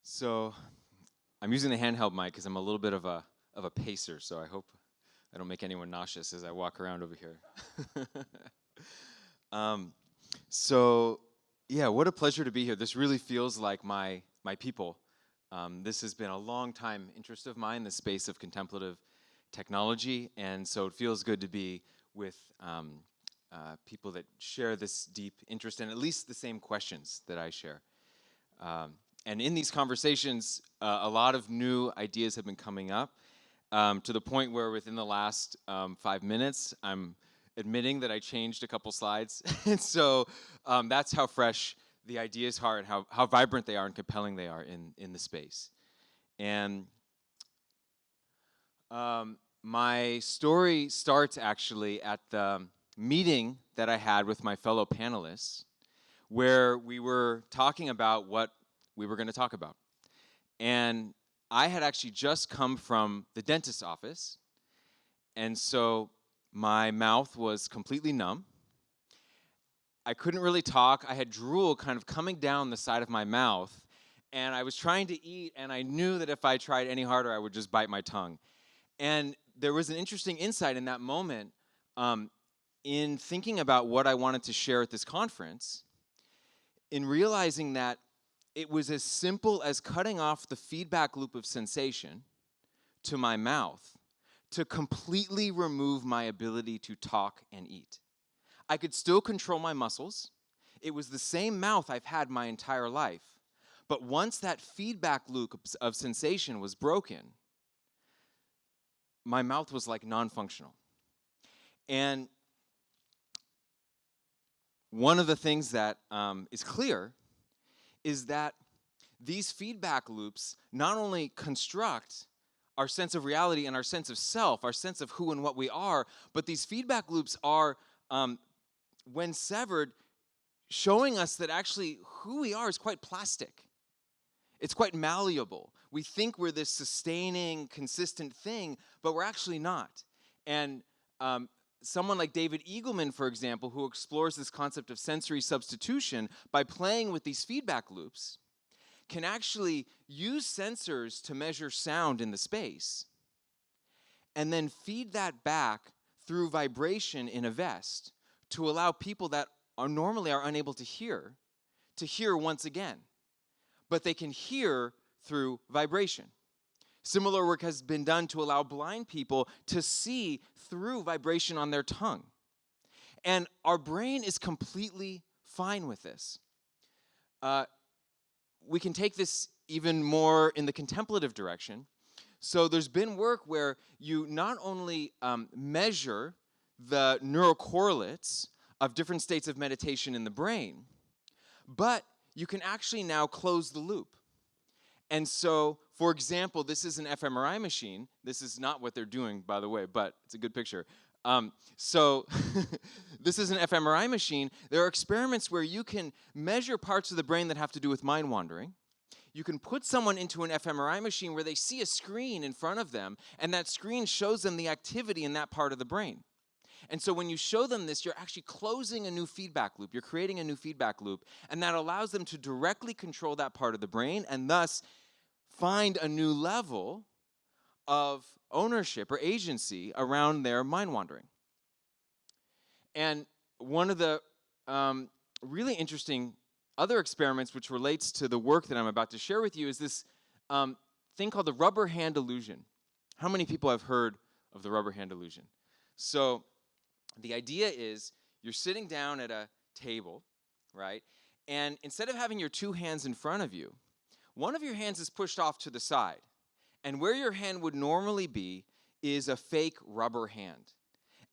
So I'm using the handheld mic because I'm a little bit of a pacer, so I hope I don't make anyone nauseous as I walk around over here. So yeah, what a pleasure to be here. This really feels like my people. This has been a long time interest of mine, the space of contemplative technology, and so it feels good to be with people that share this deep interest in at least the same questions that I share. And in these conversations, a lot of new ideas have been coming up to the point where within the last 5 minutes, I'm admitting that I changed a couple slides. And so that's how fresh the ideas are and how vibrant they are and compelling they are in the space. And my story starts actually at the meeting that I had with my fellow panelists, where we were talking about what we were going to talk about. And I had actually just come from the dentist's office, and so my mouth was completely numb. I couldn't really talk. I had drool kind of coming down the side of my mouth, and I was trying to eat, and I knew that if I tried any harder, I would just bite my tongue. And there was an interesting insight in that moment in thinking about what I wanted to share at this conference, in realizing that it was as simple as cutting off the feedback loop of sensation to my mouth to completely remove my ability to talk and eat. I could still control my muscles. It was the same mouth I've had my entire life. But once that feedback loop of sensation was broken, my mouth was like non-functional. And one of the things that is clear is that these feedback loops not only construct our sense of reality and our sense of self, our sense of who and what we are, but these feedback loops are, when severed, showing us that actually who we are is quite plastic. It's quite malleable. We think we're this sustaining, consistent thing, but we're actually not. And someone like David Eagleman, for example, who explores this concept of sensory substitution by playing with these feedback loops, can actually use sensors to measure sound in the space and then feed that back through vibration in a vest to allow people that are normally unable to hear once again. But they can hear through vibration. Similar work has been done to allow blind people to see through vibration on their tongue. And our brain is completely fine with this. We can take this even more in the contemplative direction. So there's been work where you not only measure the neurocorrelates of different states of meditation in the brain, but you can actually now close the loop. And so, for example, this is an fMRI machine. This is not what they're doing, by the way, but it's a good picture. This is an fMRI machine. There are experiments where you can measure parts of the brain that have to do with mind wandering. You can put someone into an fMRI machine where they see a screen in front of them, and that screen shows them the activity in that part of the brain. And so when you show them this, you're actually closing a new feedback loop. You're creating a new feedback loop, and that allows them to directly control that part of the brain and thus find a new level of ownership or agency around their mind wandering. And one of the really interesting other experiments which relates to the work that I'm about to share with you is this thing called the rubber hand illusion. How many people have heard of the rubber hand illusion? So the idea is you're sitting down at a table, right? And instead of having your two hands in front of you, one of your hands is pushed off to the side. And where your hand would normally be is a fake rubber hand.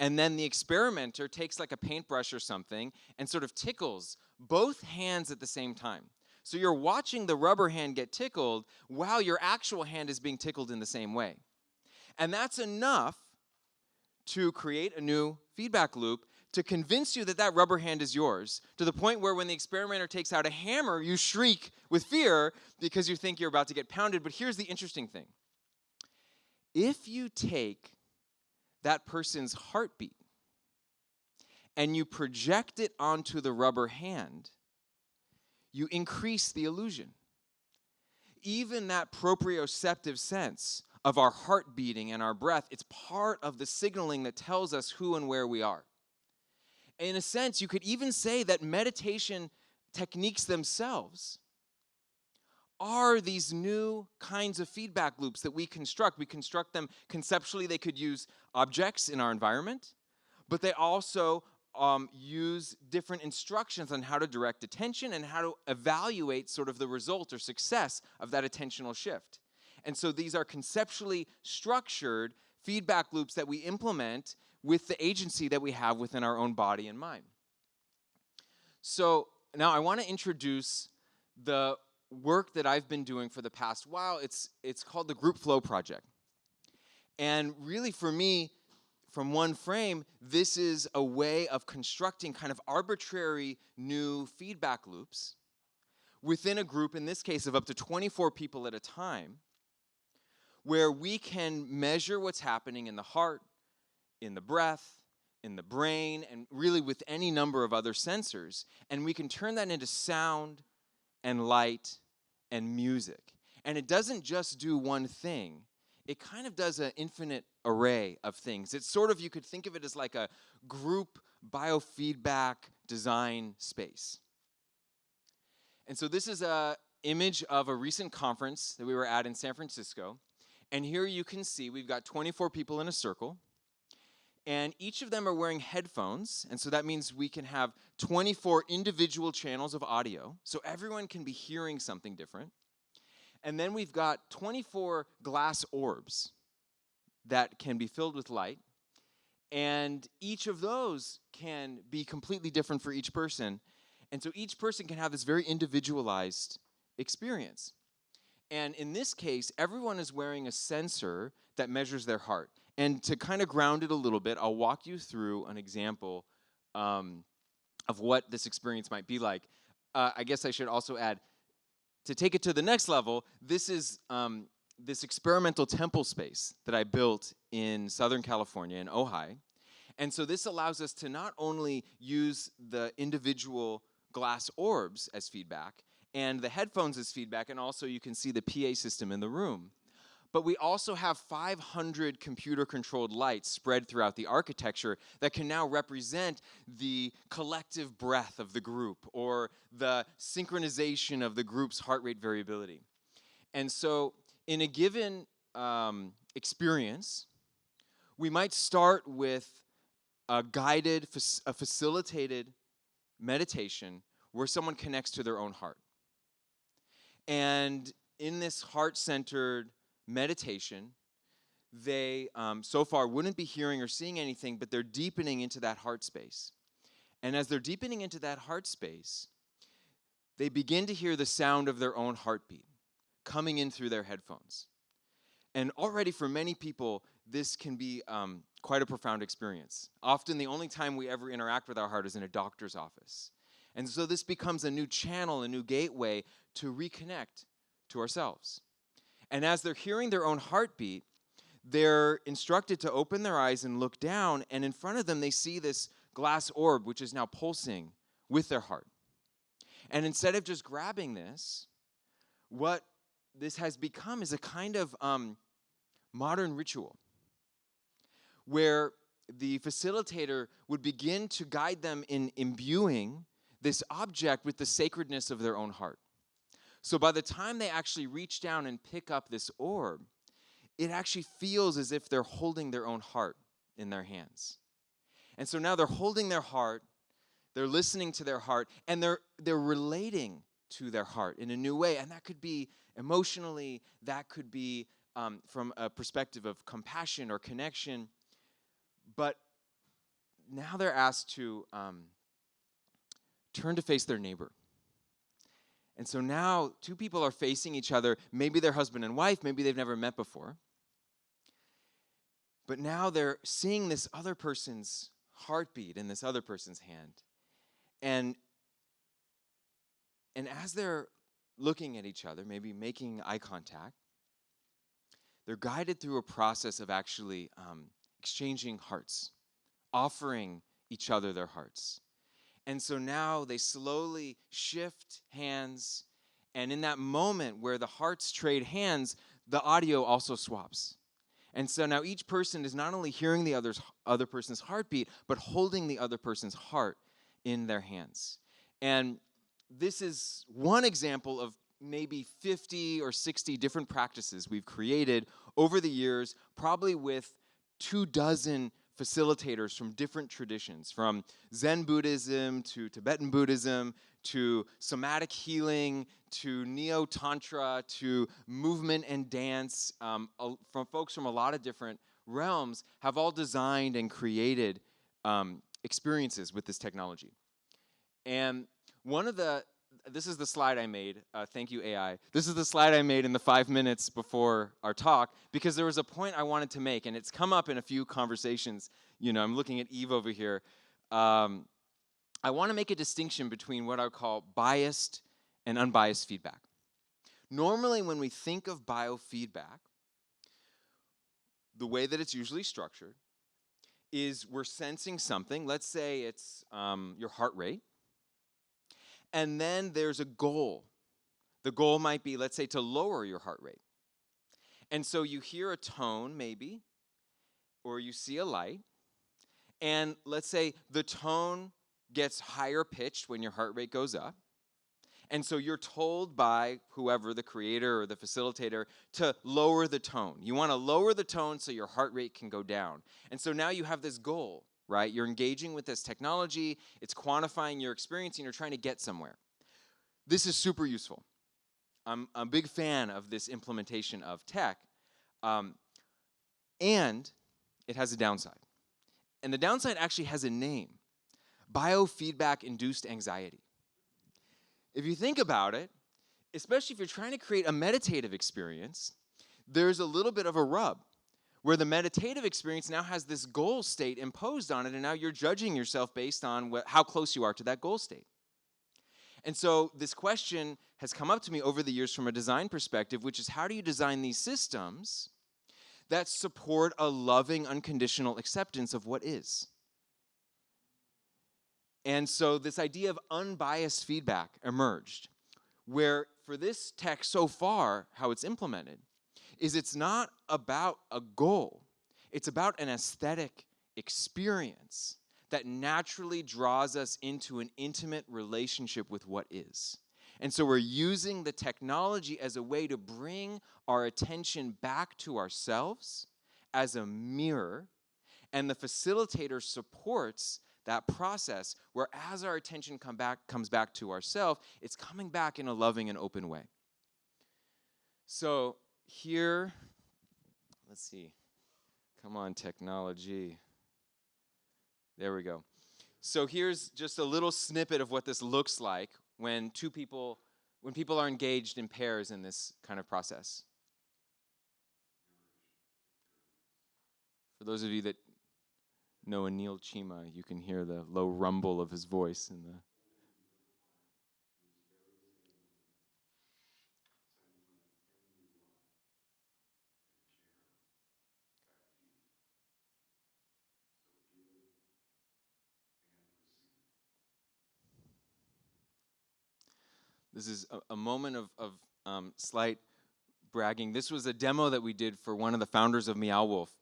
And then the experimenter takes like a paintbrush or something and sort of tickles both hands at the same time. So you're watching the rubber hand get tickled while your actual hand is being tickled in the same way. And that's enough to create a new feedback loop to convince you that that rubber hand is yours, to the point where when the experimenter takes out a hammer, you shriek with fear because you think you're about to get pounded. But here's the interesting thing. If you take that person's heartbeat and you project it onto the rubber hand, you increase the illusion. even that proprioceptive sense of our heart beating and our breath, it's part of the signaling that tells us who and where we are. In a sense, you could even say that meditation techniques themselves are these new kinds of feedback loops that we construct. We construct them conceptually. They could use objects in our environment, but they also use different instructions on how to direct attention and how to evaluate sort of the result or success of that attentional shift. And so these are conceptually structured feedback loops that we implement with the agency that we have within our own body and mind. So now I want to introduce the work that I've been doing for the past while. It's called the Group Flow Project. And really for me, from one frame, this is a way of constructing kind of arbitrary new feedback loops within a group, in this case of up to 24 people at a time, where we can measure what's happening in the heart, in the breath, in the brain, and really with any number of other sensors, and we can turn that into sound and light and music. And it doesn't just do one thing. It kind of does an infinite array of things. It's sort of, you could think of it as like a group biofeedback design space. And so this is an image of a recent conference that we were at in San Francisco. And here you can see we've got 24 people in a circle. And each of them are wearing headphones, and so that means we can have 24 individual channels of audio, so everyone can be hearing something different. And then we've got 24 glass orbs that can be filled with light, and each of those can be completely different for each person. And so each person can have this very individualized experience. And in this case, everyone is wearing a sensor that measures their heart. And to kind of ground it a little bit, I'll walk you through an example of what this experience might be like. I guess I should also add, to take it to the next level, this is this experimental temple space that I built in Southern California, in Ojai. And so this allows us to not only use the individual glass orbs as feedback, and the headphones as feedback, and also you can see the PA system in the room. But we also have 500 computer-controlled lights spread throughout the architecture that can now represent the collective breath of the group or the synchronization of the group's heart rate variability. And so in a given experience, we might start with a guided, a facilitated meditation where someone connects to their own heart. And in this heart-centered meditation, they so far wouldn't be hearing or seeing anything, but they're deepening into that heart space. And as they're deepening into that heart space, they begin to hear the sound of their own heartbeat coming in through their headphones. And already for many people, this can be quite a profound experience. Often the only time we ever interact with our heart is in a doctor's office. And so this becomes a new channel, a new gateway to reconnect to ourselves. And as they're hearing their own heartbeat, they're instructed to open their eyes and look down, and in front of them they see this glass orb, which is now pulsing with their heart. And instead of just grabbing this, what this has become is a kind of modern ritual where the facilitator would begin to guide them in imbuing this object with the sacredness of their own heart. So by the time they actually reach down and pick up this orb, it actually feels as if they're holding their own heart in their hands. And so now they're holding their heart, they're listening to their heart, and they're relating to their heart in a new way. And that could be emotionally, that could be from a perspective of compassion or connection. But now they're asked to turn to face their neighbor. And so now two people are facing each other. Maybe they're husband and wife. Maybe they've never met before. But now they're seeing this other person's heartbeat in this other person's hand. And as they're looking at each other, maybe making eye contact, they're guided through a process of actually exchanging hearts, offering each other their hearts. And so now they slowly shift hands And in that moment where the hearts trade hands, the audio also swaps. And so now each person is not only hearing the other person's heartbeat, but holding the other person's heart in their hands. And this is one example of maybe 50 or 60 different practices we've created over the years, probably with 24 facilitators from different traditions, from Zen Buddhism to Tibetan Buddhism to somatic healing to Neo-Tantra to movement and dance, from folks from a lot of different realms have all designed and created experiences with this technology. And this is the slide I made. Thank you, AI. This is the slide I made in the 5 minutes before our talk because there was a point I wanted to make, and it's come up in a few conversations. You know, I'm looking at Eve over here. I want to make a distinction between what I call biased and unbiased feedback. Normally, when we think of biofeedback, the way that it's usually structured is we're sensing something. Let's say it's your heart rate. And then there's a goal. The goal might be, let's say, to lower your heart rate. And so you hear a tone, maybe, or you see a light. And let's say the tone gets higher pitched when your heart rate goes up. And so you're told by whoever, the creator or the facilitator, to lower the tone. You want to lower the tone so your heart rate can go down. And so now you have this goal. Right? You're engaging with this technology, it's quantifying your experience, and you're trying to get somewhere. This is super useful. I'm a big fan of this implementation of tech, and it has a downside. And the downside actually has a name: biofeedback-induced anxiety. If you think about it, especially if you're trying to create a meditative experience, there's a little bit of a rub, where the meditative experience now has this goal state imposed on it, and now you're judging yourself based on how close you are to that goal state. And so this question has come up to me over the years from a design perspective, which is how do you design these systems that support a loving, unconditional acceptance of what is? And so this idea of unbiased feedback emerged, where for this tech so far, how it's implemented, is it's not about a goal. It's about an aesthetic experience that naturally draws us into an intimate relationship with what is. And so we're using the technology as a way to bring our attention back to ourselves as a mirror, and the facilitator supports that process where as our attention comes back to ourselves, it's coming back in a loving and open way. So here, let's see. Come on, technology. There we go. So here's just a little snippet of what this looks like when people are engaged in pairs in this kind of process. For those of you that know Anil Chima, you can hear the low rumble of his voice in the This is a moment of slight bragging. This was a demo that we did for one of the founders of Meow Wolf,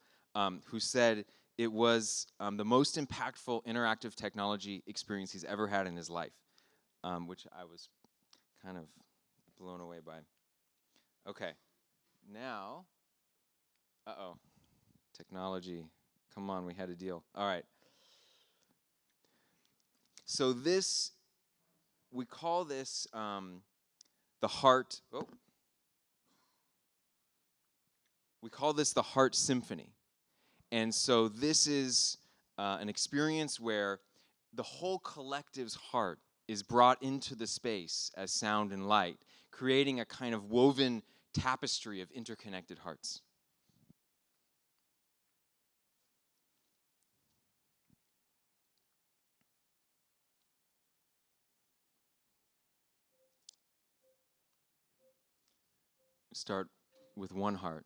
who said it was the most impactful interactive technology experience he's ever had in his life, which I was kind of blown away by. Okay, now, technology. Come on, we had a deal. All right. So we call this the heart. We call this the heart symphony. And so this is an experience where the whole collective's heart is brought into the space as sound and light, creating a kind of woven tapestry of interconnected hearts. Start with one heart.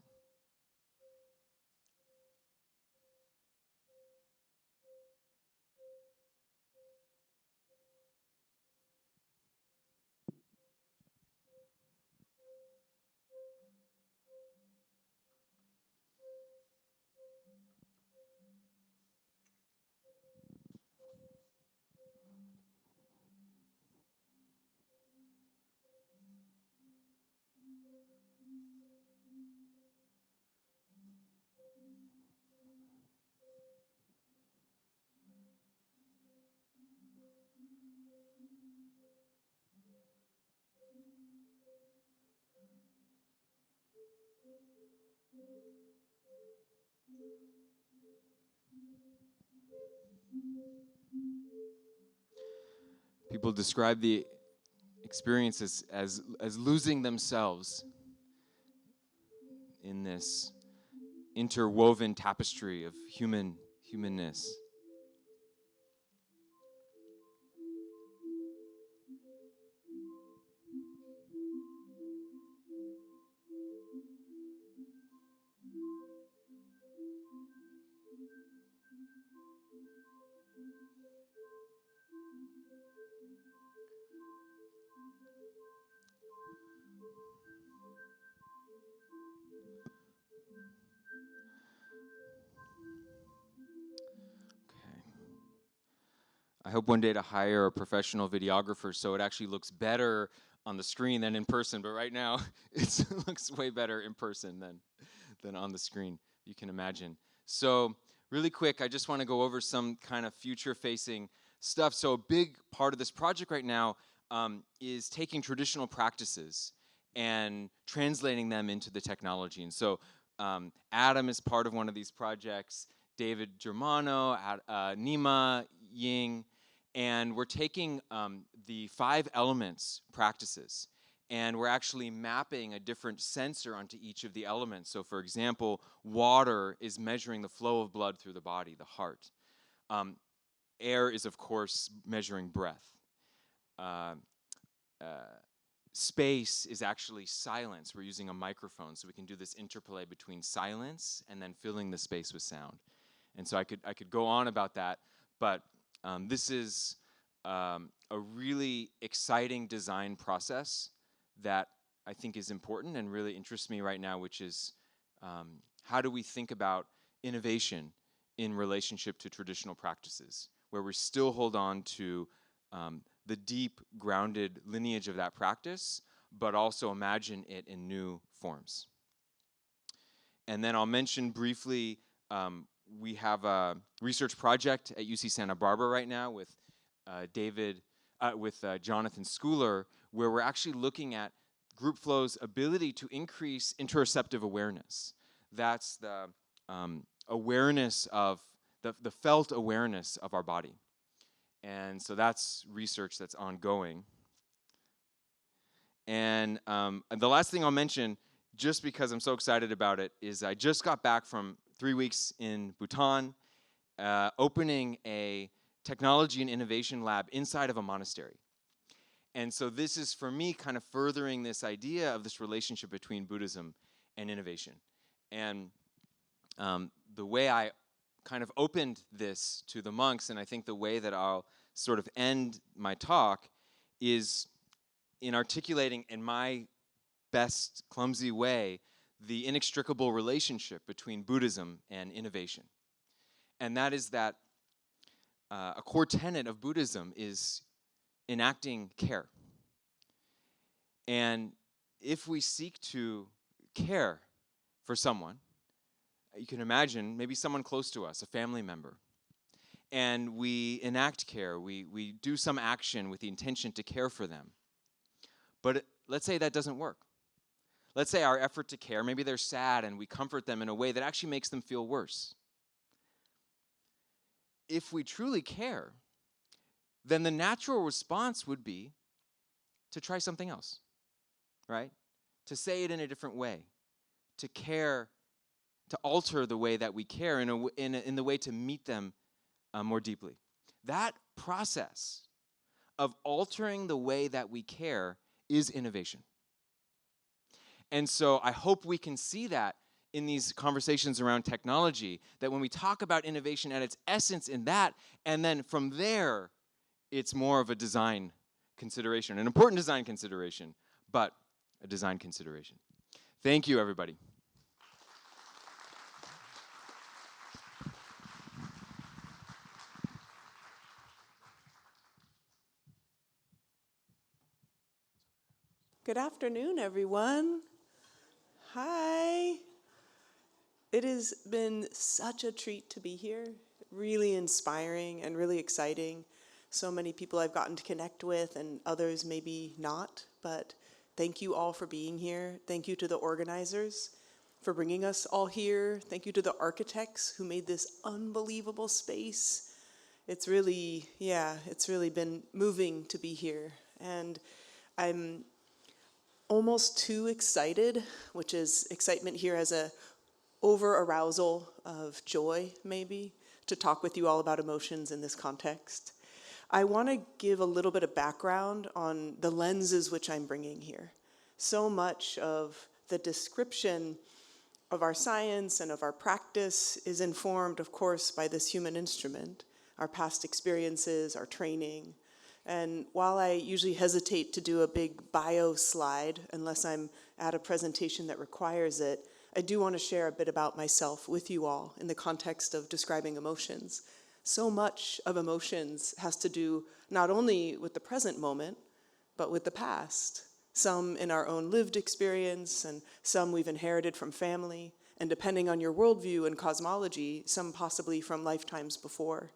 People describe the experience as losing themselves in this interwoven tapestry of humanness. I hope one day to hire a professional videographer so it actually looks better on the screen than in person, but right now it looks way better in person than on the screen, you can imagine. So really quick, I just want to go over some kind of future-facing stuff. So a big part of this project right now is taking traditional practices and translating them into the technology. And so Adam is part of one of these projects, David Germano, Nima, Ying, and we're taking the 5 elements practices, and we're actually mapping a different sensor onto each of the elements. So for example, water is measuring the flow of blood through the body, the heart. Air is, of course, measuring breath. Space is actually silence. We're using a microphone, so we can do this interplay between silence and then filling the space with sound. And so I could go on about that, but this is a really exciting design process that I think is important and really interests me right now, which is how do we think about innovation in relationship to traditional practices, where we still hold on to the deep, grounded lineage of that practice, but also imagine it in new forms. And then I'll mention briefly, we have a research project at UC Santa Barbara right now with Jonathan Schooler, where we're actually looking at group flow's ability to increase interoceptive awareness. That's the awareness of, the felt awareness of our body. And so that's research that's ongoing. And the last thing I'll mention, just because I'm so excited about it, is I just got back from 3 weeks in Bhutan, opening a technology and innovation lab inside of a monastery. And so this is, for me, kind of furthering this idea of this relationship between Buddhism and innovation. And the way I kind of opened this to the monks, and I think the way that I'll sort of end my talk, is in articulating, in my best clumsy way, the inextricable relationship between Buddhism and innovation. And that is that a core tenet of Buddhism is enacting care. And if we seek to care for someone, you can imagine maybe someone close to us, a family member, and we enact care, we do some action with the intention to care for them. But let's say that doesn't work. Let's say our effort to care, maybe they're sad and we comfort them in a way that actually makes them feel worse. If we truly care, then the natural response would be to try something else, right? To say it in a different way, to care, to alter the way that we care in the way to meet them more deeply. That process of altering the way that we care is innovation. And so I hope we can see that in these conversations around technology, that when we talk about innovation at its essence in that, and then from there, it's more of a design consideration, an important design consideration, but a design consideration. Thank you, everybody. Good afternoon, everyone. Hi. It has been such a treat to be here, really inspiring and really exciting. So many people I've gotten to connect with and others maybe not, but thank you all for being here. Thank you to the organizers. for bringing us all here. Thank you to the architects who made this unbelievable space. It's really been moving to be here. And I'm almost too excited, which is excitement here as a over-arousal of joy, maybe, to talk with you all about emotions in this context. I want to give a little bit of background on the lenses which I'm bringing here. So much of the description of our science and of our practice is informed, of course, by this human instrument, our past experiences, our training. And while I usually hesitate to do a big bio slide, unless I'm at a presentation that requires it, I do want to share a bit about myself with you all in the context of describing emotions. So much of emotions has to do not only with the present moment, but with the past. Some in our own lived experience, and some we've inherited from family, and depending on your worldview and cosmology, some possibly from lifetimes before.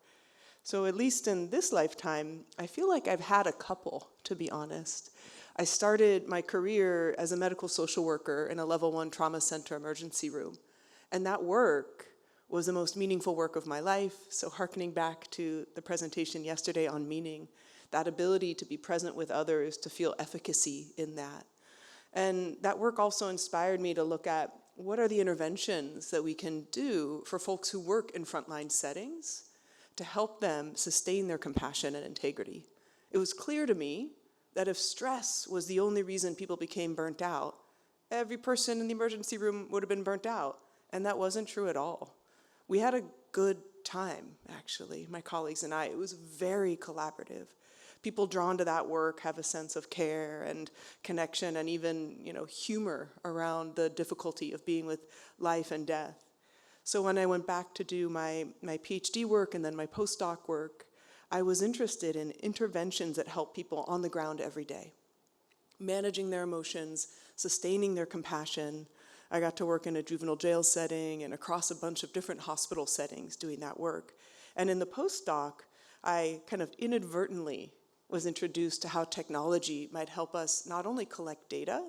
So at least in this lifetime, I feel like I've had a couple, to be honest. I started my career as a medical social worker in a level 1 trauma center emergency room. And that work was the most meaningful work of my life. So hearkening back to the presentation yesterday on meaning, that ability to be present with others, to feel efficacy in that. And that work also inspired me to look at what are the interventions that we can do for folks who work in frontline settings to help them sustain their compassion and integrity. It was clear to me that if stress was the only reason people became burnt out, every person in the emergency room would have been burnt out. And that wasn't true at all. We had a good time, actually, my colleagues and I. It was very collaborative. People drawn to that work have a sense of care and connection and even, humor around the difficulty of being with life and death. So when I went back to do my PhD work and then my postdoc work, I was interested in interventions that help people on the ground every day, managing their emotions, sustaining their compassion. I got to work in a juvenile jail setting and across a bunch of different hospital settings doing that work. And in the postdoc, I kind of inadvertently was introduced to how technology might help us not only collect data,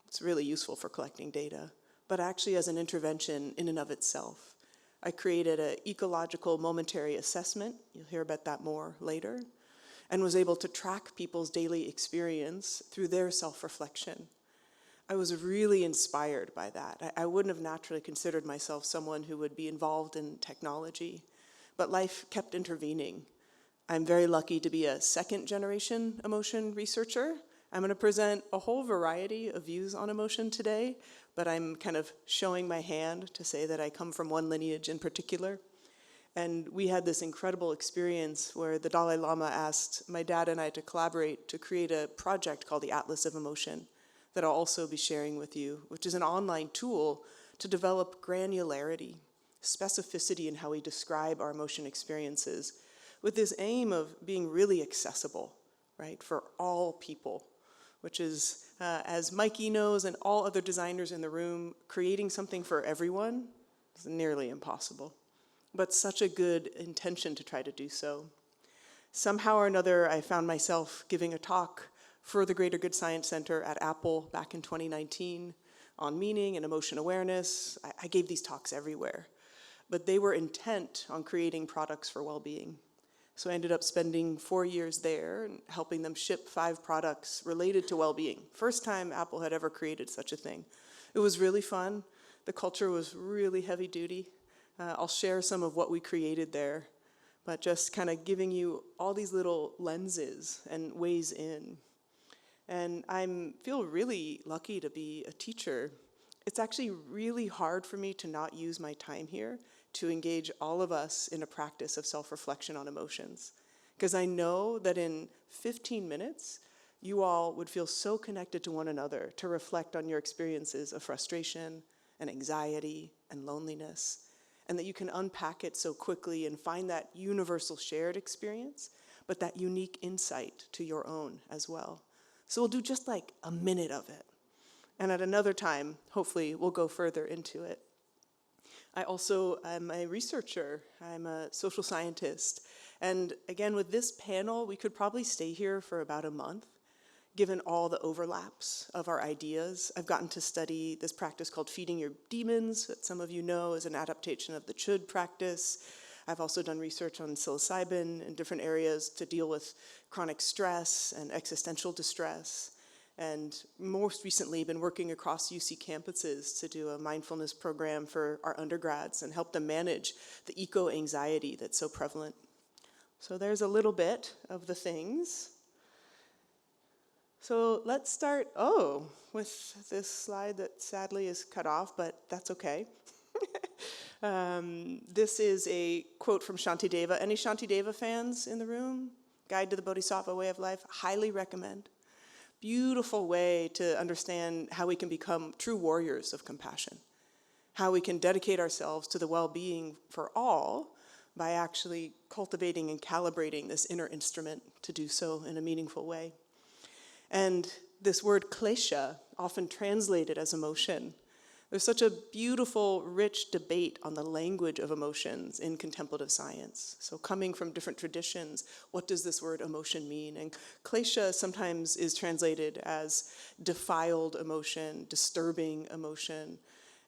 it's really useful for collecting data, but actually as an intervention in and of itself. I created an ecological momentary assessment, you'll hear about that more later, and was able to track people's daily experience through their self-reflection. I was really inspired by that. I wouldn't have naturally considered myself someone who would be involved in technology, but life kept intervening. I'm very lucky to be a second-generation emotion researcher. I'm going to present a whole variety of views on emotion today, but I'm kind of showing my hand to say that I come from one lineage in particular. And we had this incredible experience where the Dalai Lama asked my dad and I to collaborate to create a project called the Atlas of Emotion that I'll also be sharing with you, which is an online tool to develop granularity, specificity in how we describe our emotion experiences, with this aim of being really accessible, right, for all people, which is, as Mikey knows and all other designers in the room, creating something for everyone is nearly impossible, but such a good intention to try to do so. Somehow or another, I found myself giving a talk for the Greater Good Science Center at Apple back in 2019 on meaning and emotion awareness. I gave these talks everywhere, but they were intent on creating products for well-being. So I ended up spending 4 years there and helping them ship 5 products related to well-being. First time Apple had ever created such a thing. It was really fun. The culture was really heavy duty. I'll share some of what we created there, but just kind of giving you all these little lenses and ways in. And I feel really lucky to be a teacher. It's actually really hard for me to not use my time here to engage all of us in a practice of self-reflection on emotions. Because I know that in 15 minutes, you all would feel so connected to one another to reflect on your experiences of frustration and anxiety and loneliness, and that you can unpack it so quickly and find that universal shared experience, but that unique insight to your own as well. So we'll do just like a minute of it. And at another time, hopefully, we'll go further into it. I also am a researcher. I'm a social scientist. And again, with this panel, we could probably stay here for about a month. given all the overlaps of our ideas. I've gotten to study this practice called feeding your demons, that some of you know is an adaptation of the Chud practice. I've also done research on psilocybin in different areas to deal with chronic stress and existential distress. And most recently been working across UC campuses to do a mindfulness program for our undergrads and help them manage the eco-anxiety that's so prevalent. So there's a little bit of the things. So let's start, with this slide that sadly is cut off, but that's okay. This is a quote from Shantideva. Any Shantideva fans in the room? Guide to the Bodhisattva Way of Life, highly recommend. Beautiful way to understand how we can become true warriors of compassion, how we can dedicate ourselves to the well-being for all by actually cultivating and calibrating this inner instrument to do so in a meaningful way. And this word klesha, often translated as emotion, there's such a beautiful, rich debate on the language of emotions in contemplative science. So coming from different traditions, what does this word emotion mean? And klesha sometimes is translated as defiled emotion, disturbing emotion,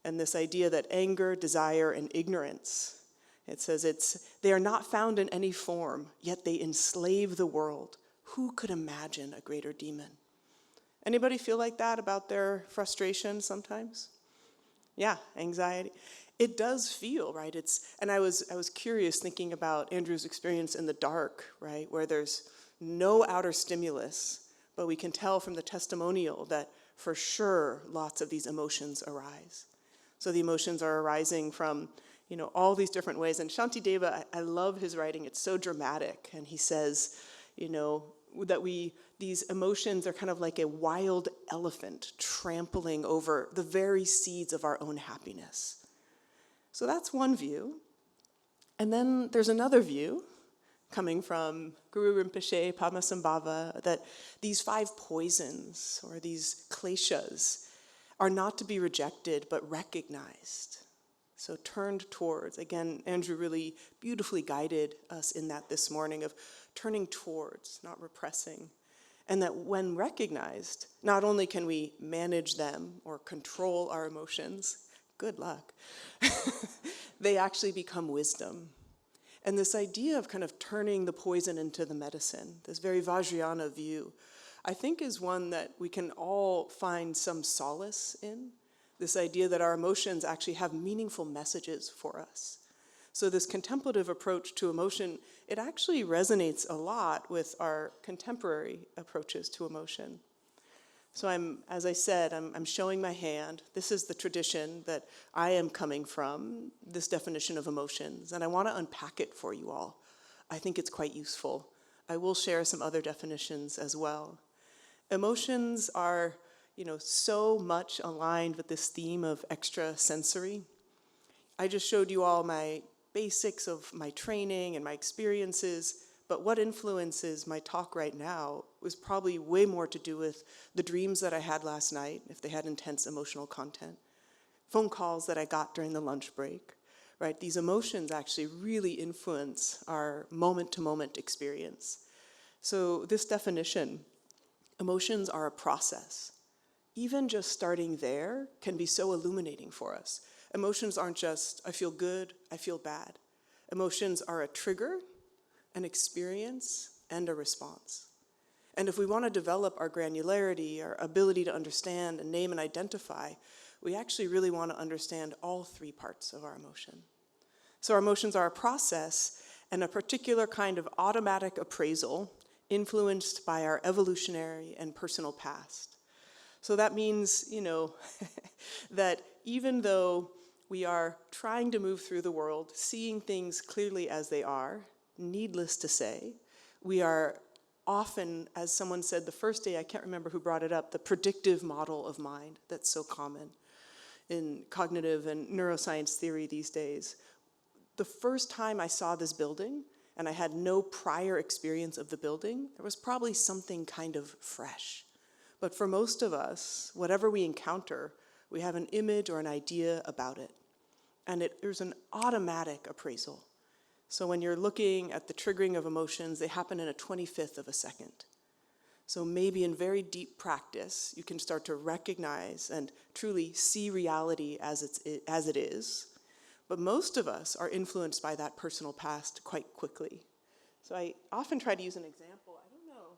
and this idea that anger, desire, and ignorance, it says they are not found in any form, yet they enslave the world. Who could imagine a greater demon? Anybody feel like that about their frustration sometimes? Yeah, anxiety. It does feel, right? And I was curious thinking about Andrew's experience in the dark, right? Where there's no outer stimulus, but we can tell from the testimonial that for sure lots of these emotions arise. So the emotions are arising from, all these different ways. And Shantideva, I love his writing. It's so dramatic. And he says, that these emotions are kind of like a wild elephant trampling over the very seeds of our own happiness. So that's one view. And then there's another view coming from Guru Rinpoche, Padmasambhava, that these 5 poisons or these kleshas are not to be rejected but recognized. So turned towards, again, Andrew really beautifully guided us in that this morning of turning towards, not repressing. And that when recognized, not only can we manage them or control our emotions, good luck, they actually become wisdom. And this idea of kind of turning the poison into the medicine, this very Vajrayana view, I think is one that we can all find some solace in. This idea that our emotions actually have meaningful messages for us. So this contemplative approach to emotion, it actually resonates a lot with our contemporary approaches to emotion. So as I said, I'm showing my hand. This is the tradition that I am coming from, this definition of emotions, and I want to unpack it for you all. I think it's quite useful. I will share some other definitions as well. Emotions are, so much aligned with this theme of extrasensory. I just showed you all my basics of my training and my experiences, but what influences my talk right now was probably way more to do with the dreams that I had last night, if they had intense emotional content, phone calls that I got during the lunch break, right? These emotions actually really influence our moment-to-moment experience. So this definition, emotions are a process. Even just starting there can be so illuminating for us. Emotions aren't just, I feel good, I feel bad. Emotions are a trigger, an experience, and a response. And if we want to develop our granularity, our ability to understand and name and identify, we actually really want to understand all 3 parts of our emotion. So our emotions are a process and a particular kind of automatic appraisal influenced by our evolutionary and personal past. So that means, that even though we are trying to move through the world, seeing things clearly as they are, needless to say, we are often, as someone said the first day, I can't remember who brought it up, the predictive model of mind that's so common in cognitive and neuroscience theory these days. The first time I saw this building, and I had no prior experience of the building, there was probably something kind of fresh. But for most of us, whatever we encounter, we have an image or an idea about it. And there's an automatic appraisal. So when you're looking at the triggering of emotions, they happen in a 25th of a second. So maybe in very deep practice, you can start to recognize and truly see reality as it is. But most of us are influenced by that personal past quite quickly. So I often try to use an example. I don't know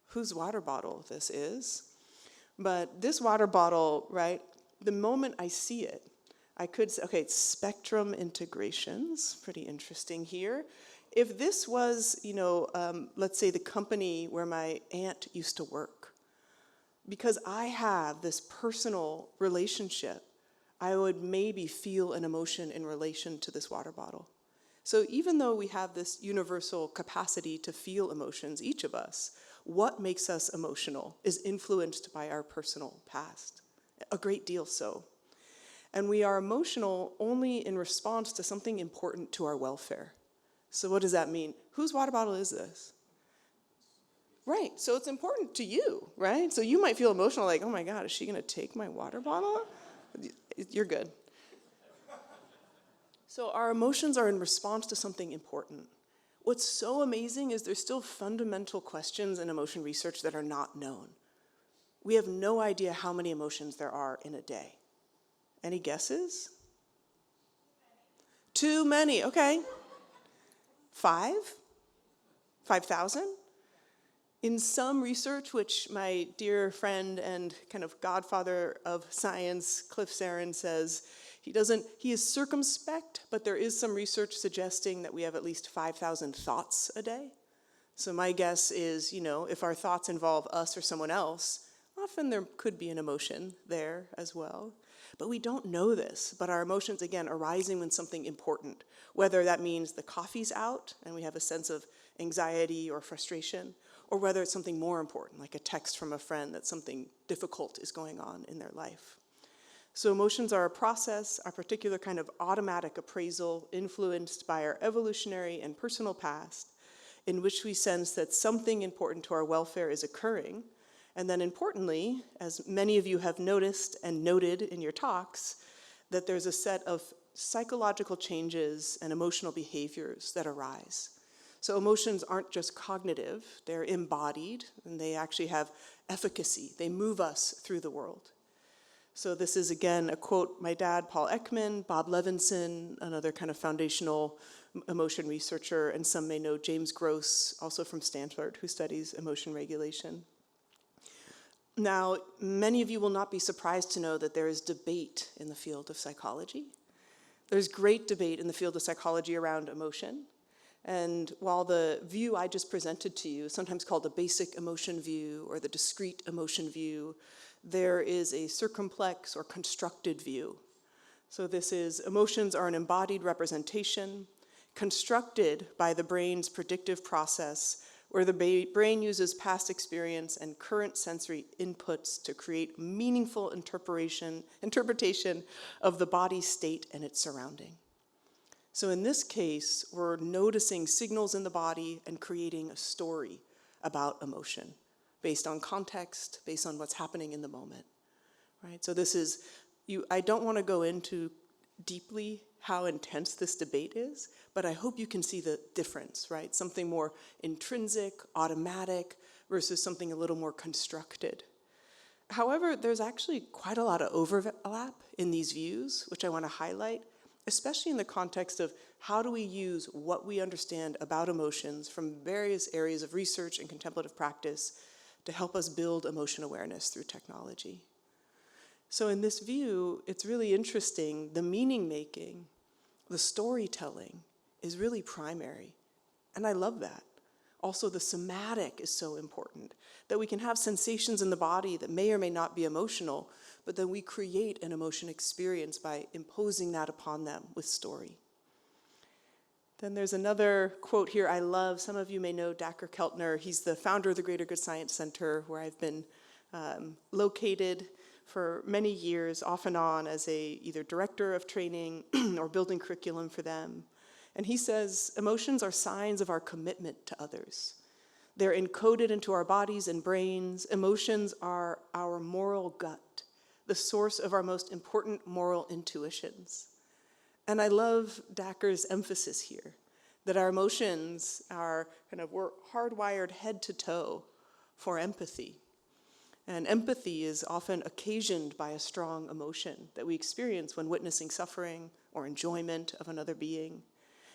whose water bottle this is, but this water bottle, right, the moment I see it, I could say, okay, it's spectrum integrations, pretty interesting here. If this was, let's say the company where my aunt used to work, because I have this personal relationship, I would maybe feel an emotion in relation to this water bottle. So even though we have this universal capacity to feel emotions, each of us, what makes us emotional is influenced by our personal past, a great deal so. And we are emotional only in response to something important to our welfare. So what does that mean? Whose water bottle is this? Right, so it's important to you, right? So you might feel emotional like, oh my God, is she gonna take my water bottle? You're good. So our emotions are in response to something important. What's so amazing is there's still fundamental questions in emotion research that are not known. We have no idea how many emotions there are in a day. Any guesses? Too many, okay. 5? 5,000? In some research, which my dear friend and kind of godfather of science, Cliff Sarin, says, he is circumspect, but there is some research suggesting that we have at least 5,000 thoughts a day. So my guess is, if our thoughts involve us or someone else, often there could be an emotion there as well. But we don't know this, but our emotions, again, arising when something important, whether that means the coffee's out and we have a sense of anxiety or frustration, or whether it's something more important, like a text from a friend that something difficult is going on in their life. So emotions are a process, a particular kind of automatic appraisal influenced by our evolutionary and personal past, in which we sense that something important to our welfare is occurring. And then importantly, as many of you have noticed and noted in your talks, that there's a set of psychological changes and emotional behaviors that arise. So emotions aren't just cognitive, they're embodied, and they actually have efficacy. They move us through the world. So this is, again, a quote, my dad, Paul Ekman, Bob Levinson, another kind of foundational emotion researcher, and some may know James Gross, also from Stanford, who studies emotion regulation. Now, many of you will not be surprised to know that there is debate in the field of psychology. There's great debate in the field of psychology around emotion. And while the view I just presented to you is sometimes called the basic emotion view or the discrete emotion view, there is a circumplex or constructed view. So this is, emotions are an embodied representation constructed by the brain's predictive process, where the brain uses past experience and current sensory inputs to create meaningful interpretation of the body's state and its surrounding. So in this case, we're noticing signals in the body and creating a story about emotion based on context, based on what's happening in the moment, right? So this is, I don't want to go into deeply how intense this debate is, but I hope you can see the difference, right? Something more intrinsic, automatic, versus something a little more constructed. However, there's actually quite a lot of overlap in these views, which I want to highlight, especially in the context of how do we use what we understand about emotions from various areas of research and contemplative practice to help us build emotion awareness through technology. So in this view, it's really interesting, the meaning making, the storytelling is really primary, and I love that. Also, the somatic is so important, that we can have sensations in the body that may or may not be emotional, but then we create an emotion experience by imposing that upon them with story. Then there's another quote here I love. Some of you may know Dacher Keltner. He's the founder of the Greater Good Science Center, where I've been located for many years, off and on, as either director of training or building curriculum for them. And he says, emotions are signs of our commitment to others. They're encoded into our bodies and brains. Emotions are our moral gut, the source of our most important moral intuitions. And I love Dacher's emphasis here, that our emotions are we're hardwired head to toe for empathy. And empathy is often occasioned by a strong emotion that we experience when witnessing suffering or enjoyment of another being.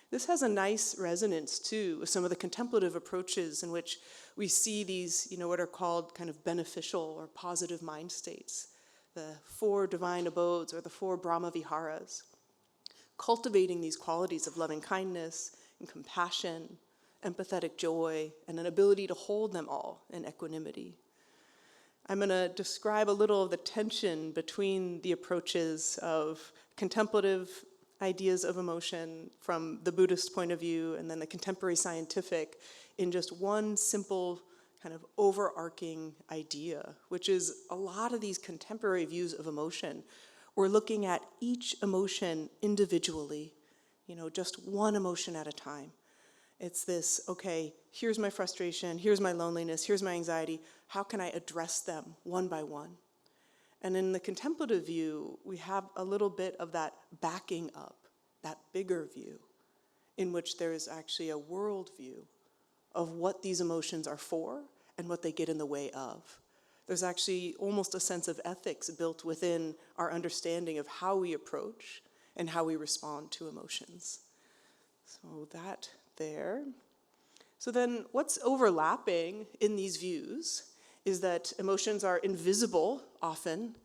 This has a nice resonance, too, with some of the contemplative approaches in which we see these, what are called kind of beneficial or positive mind states, the 4 divine abodes or the 4 Brahma Viharas, cultivating these qualities of loving kindness and compassion, empathetic joy, and an ability to hold them all in equanimity. I'm going to describe a little of the tension between the approaches of contemplative ideas of emotion from the Buddhist point of view and then the contemporary scientific in just one simple kind of overarching idea, which is a lot of these contemporary views of emotion. We're looking at each emotion individually, just one emotion at a time. It's this, okay, here's my frustration, here's my loneliness, here's my anxiety. How can I address them one by one? And in the contemplative view, we have a little bit of that backing up, that bigger view, in which there is actually a worldview of what these emotions are for and what they get in the way of. There's actually almost a sense of ethics built within our understanding of how we approach and how we respond to emotions. So that there. So then what's overlapping in these views is that emotions are invisible often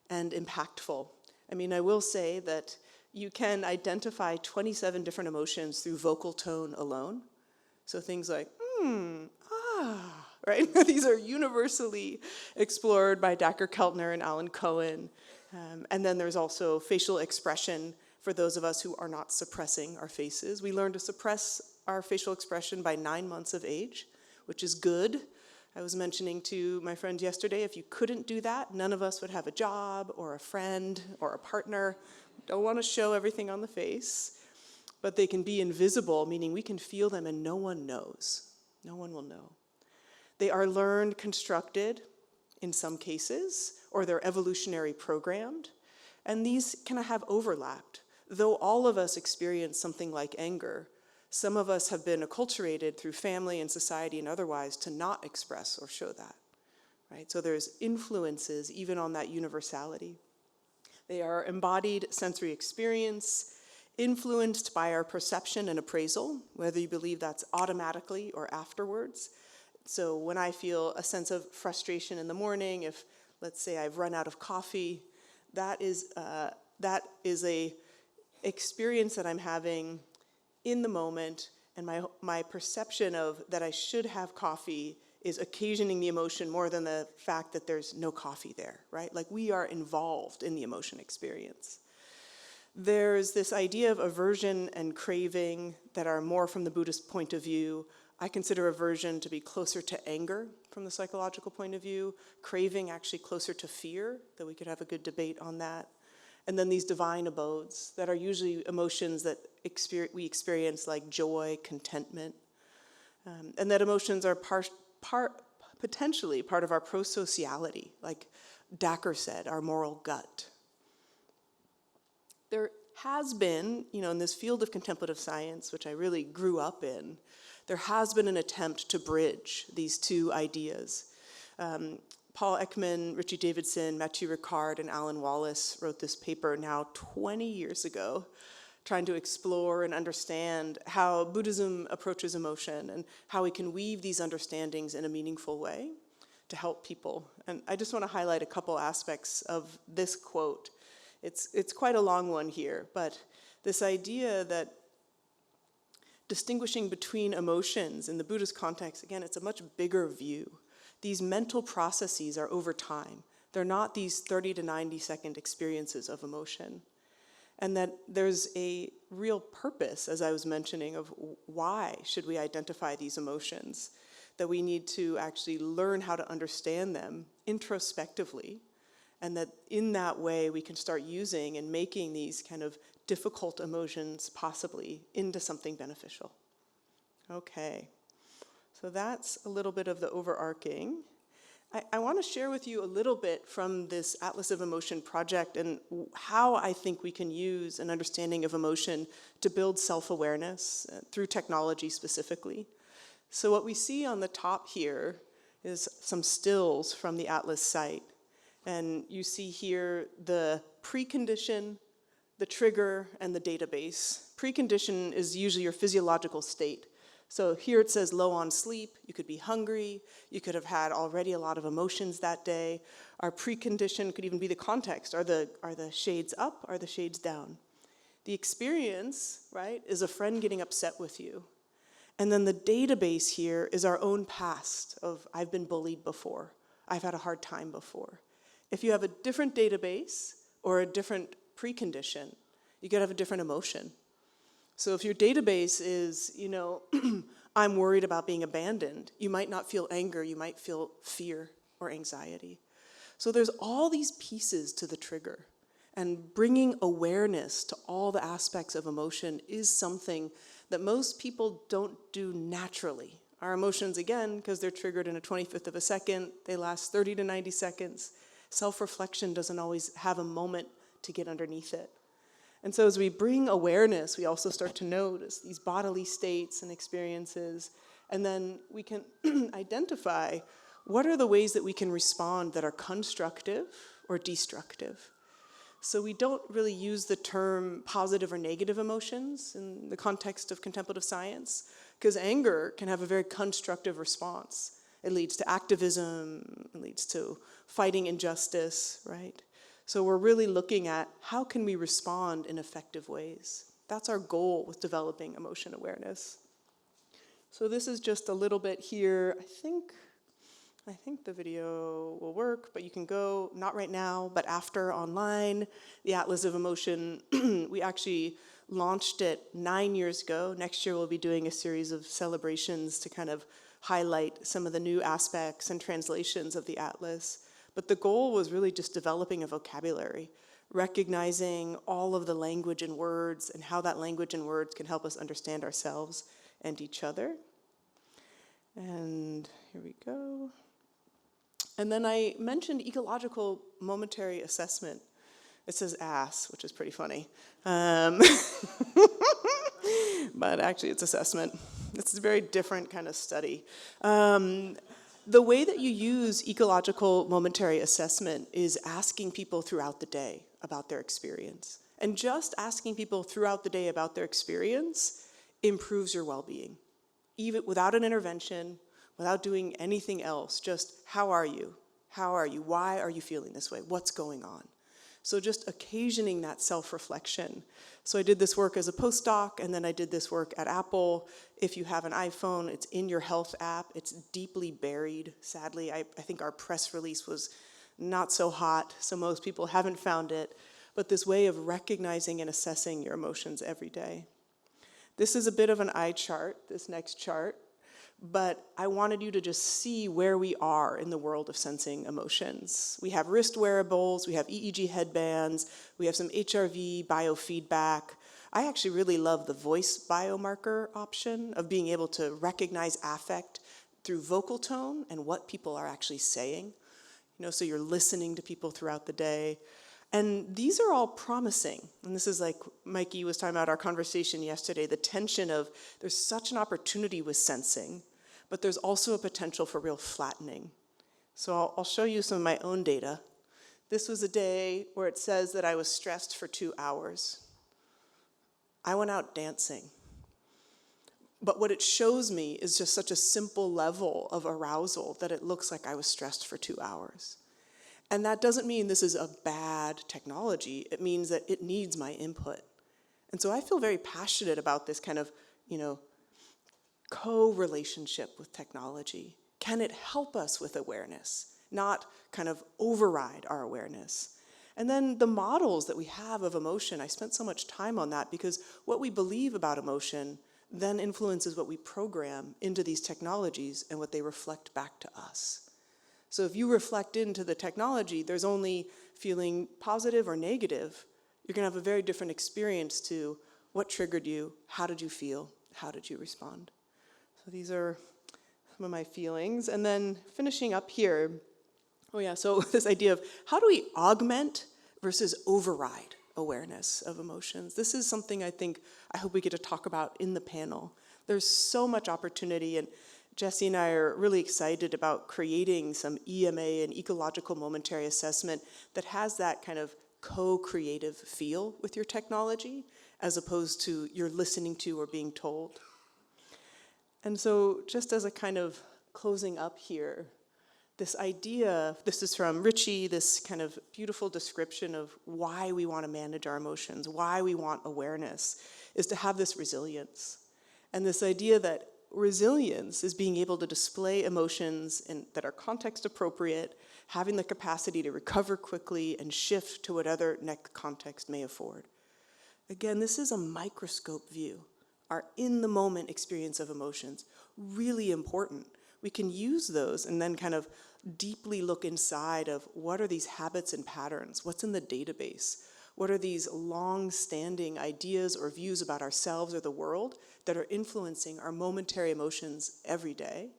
and impactful. I will say that you can identify 27 different emotions through vocal tone alone. So things like, right? These are universally explored by Dacher Keltner and Alan Cohen. And then there's also facial expression for those of us who are not suppressing our faces. We learn to suppress our facial expression by 9 months of age, which is good. I was mentioning to my friend yesterday, if you couldn't do that, none of us would have a job or a friend or a partner. Don't want to show everything on the face, but they can be invisible, meaning we can feel them and no one knows. No one will know. They are learned, constructed in some cases, or they're evolutionary programmed, and these kind of have overlapped. Though all of us experience something like anger, some of us have been acculturated through family and society and otherwise to not express or show that, right? So there's influences even on that universality. They are embodied sensory experience, influenced by our perception and appraisal, whether you believe that's automatically or afterwards. So when I feel a sense of frustration in the morning, if, let's say, I've run out of coffee, that is a experience that I'm having in the moment, and my perception of that I should have coffee is occasioning the emotion more than the fact that there's no coffee there, right? Like we are involved in the emotion experience. There's this idea of aversion and craving that are more from the Buddhist point of view. I consider aversion to be closer to anger from the psychological point of view, craving actually closer to fear, though we could have a good debate on that. And then these divine abodes that are usually emotions that we experience like joy, contentment, and that emotions are potentially part of our prosociality, like Dacher said, our moral gut. There has been, in this field of contemplative science, which I really grew up in, there has been an attempt to bridge these two ideas. Paul Ekman, Richie Davidson, Mathieu Ricard, and Alan Wallace wrote this paper now 20 years ago, trying to explore and understand how Buddhism approaches emotion and how we can weave these understandings in a meaningful way to help people. And I just want to highlight a couple aspects of this quote. It's quite a long one here, but this idea that distinguishing between emotions in the Buddhist context, again, it's a much bigger view. These mental processes are over time. They're not these 30 to 90 second experiences of emotion. And that there's a real purpose, as I was mentioning, of why should we identify these emotions, that we need to actually learn how to understand them introspectively, and that in that way we can start using and making these kind of difficult emotions possibly into something beneficial. Okay. So that's a little bit of the overarching. I want to share with you a little bit from this Atlas of Emotion project and how I think we can use an understanding of emotion to build self-awareness through technology specifically. So what we see on the top here is some stills from the Atlas site. And you see here the precondition, the trigger, and the database. Precondition is usually your physiological state. So here it says low on sleep, you could be hungry, you could have had already a lot of emotions that day. Our precondition could even be the context. Are the shades up, are the shades down? The experience, right, is a friend getting upset with you. And then the database here is our own past of I've been bullied before, I've had a hard time before. If you have a different database or a different precondition, you could have a different emotion. So if your database is, I'm worried about being abandoned, you might not feel anger, you might feel fear or anxiety. So there's all these pieces to the trigger. And bringing awareness to all the aspects of emotion is something that most people don't do naturally. Our emotions, again, because they're triggered in a 25th of a second, they last 30 to 90 seconds. Self-reflection doesn't always have a moment to get underneath it. And so as we bring awareness, we also start to notice these bodily states and experiences, and then we can identify what are the ways that we can respond that are constructive or destructive. So we don't really use the term positive or negative emotions in the context of contemplative science, because anger can have a very constructive response. It leads to activism, it leads to fighting injustice, right? So we're really looking at how can we respond in effective ways. That's our goal with developing emotion awareness. So this is just a little bit here. I think the video will work, but you can go, not right now, but after online, the Atlas of Emotion. We actually launched it 9 years ago. Next year we'll be doing a series of celebrations to kind of highlight some of the new aspects and translations of the Atlas. But the goal was really just developing a vocabulary, recognizing all of the language and words and how that language and words can help us understand ourselves and each other. And here we go. And then I mentioned ecological momentary assessment. It says ass, which is pretty funny. But actually it's assessment. It's a very different kind of study. The way that you use ecological momentary assessment is asking people throughout the day about their experience. And just asking people throughout the day about their experience improves your well-being. Even without an intervention, without doing anything else, just how are you? How are you? Why are you feeling this way? What's going on? So just occasioning that self-reflection. So I did this work as a postdoc, and then I did this work at Apple. If you have an iPhone, it's in your health app. It's deeply buried, sadly. I think our press release was not so hot, so most people haven't found it. But this way of recognizing and assessing your emotions every day. This is a bit of an eye chart, this next chart. But I wanted you to just see where we are in the world of sensing emotions. We have wrist wearables, we have EEG headbands, we have some HRV biofeedback. I actually really love the voice biomarker option of being able to recognize affect through vocal tone and what people are actually saying. So you're listening to people throughout the day. And these are all promising. And this is like Mikey was talking about our conversation yesterday, the tension of there's such an opportunity with sensing, but there's also a potential for real flattening. So I'll show you some of my own data. This was a day where it says that I was stressed for 2 hours. I went out dancing. But what it shows me is just such a simple level of arousal that it looks like I was stressed for 2 hours. And that doesn't mean this is a bad technology. It means that it needs my input. And so I feel very passionate about this kind of, co-relationship with technology. Can it help us with awareness, not kind of override our awareness? And then the models that we have of emotion, I spent so much time on that because what we believe about emotion then influences what we program into these technologies and what they reflect back to us. So if you reflect into the technology, there's only feeling positive or negative. You're going to have a very different experience to what triggered you, how did you feel, how did you respond. So these are some of my feelings. And then finishing up here, so this idea of how do we augment versus override awareness of emotions. This is something I hope we get to talk about in the panel. There's so much opportunity, and Jesse and I are really excited about creating some EMA and ecological momentary assessment that has that kind of co-creative feel with your technology, as opposed to you're listening to or being told. And so just as a kind of closing up here, this idea, this is from Richie, this kind of beautiful description of why we want to manage our emotions, why we want awareness, is to have this resilience. And this idea that resilience is being able to display emotions that are context appropriate, having the capacity to recover quickly and shift to whatever next context may afford. Again, this is a microscope view. Our in-the-moment experience of emotions, really important. We can use those and then kind of deeply look inside of what are these habits and patterns? What's in the database? What are these long-standing ideas or views about ourselves or the world that are influencing our momentary emotions every day?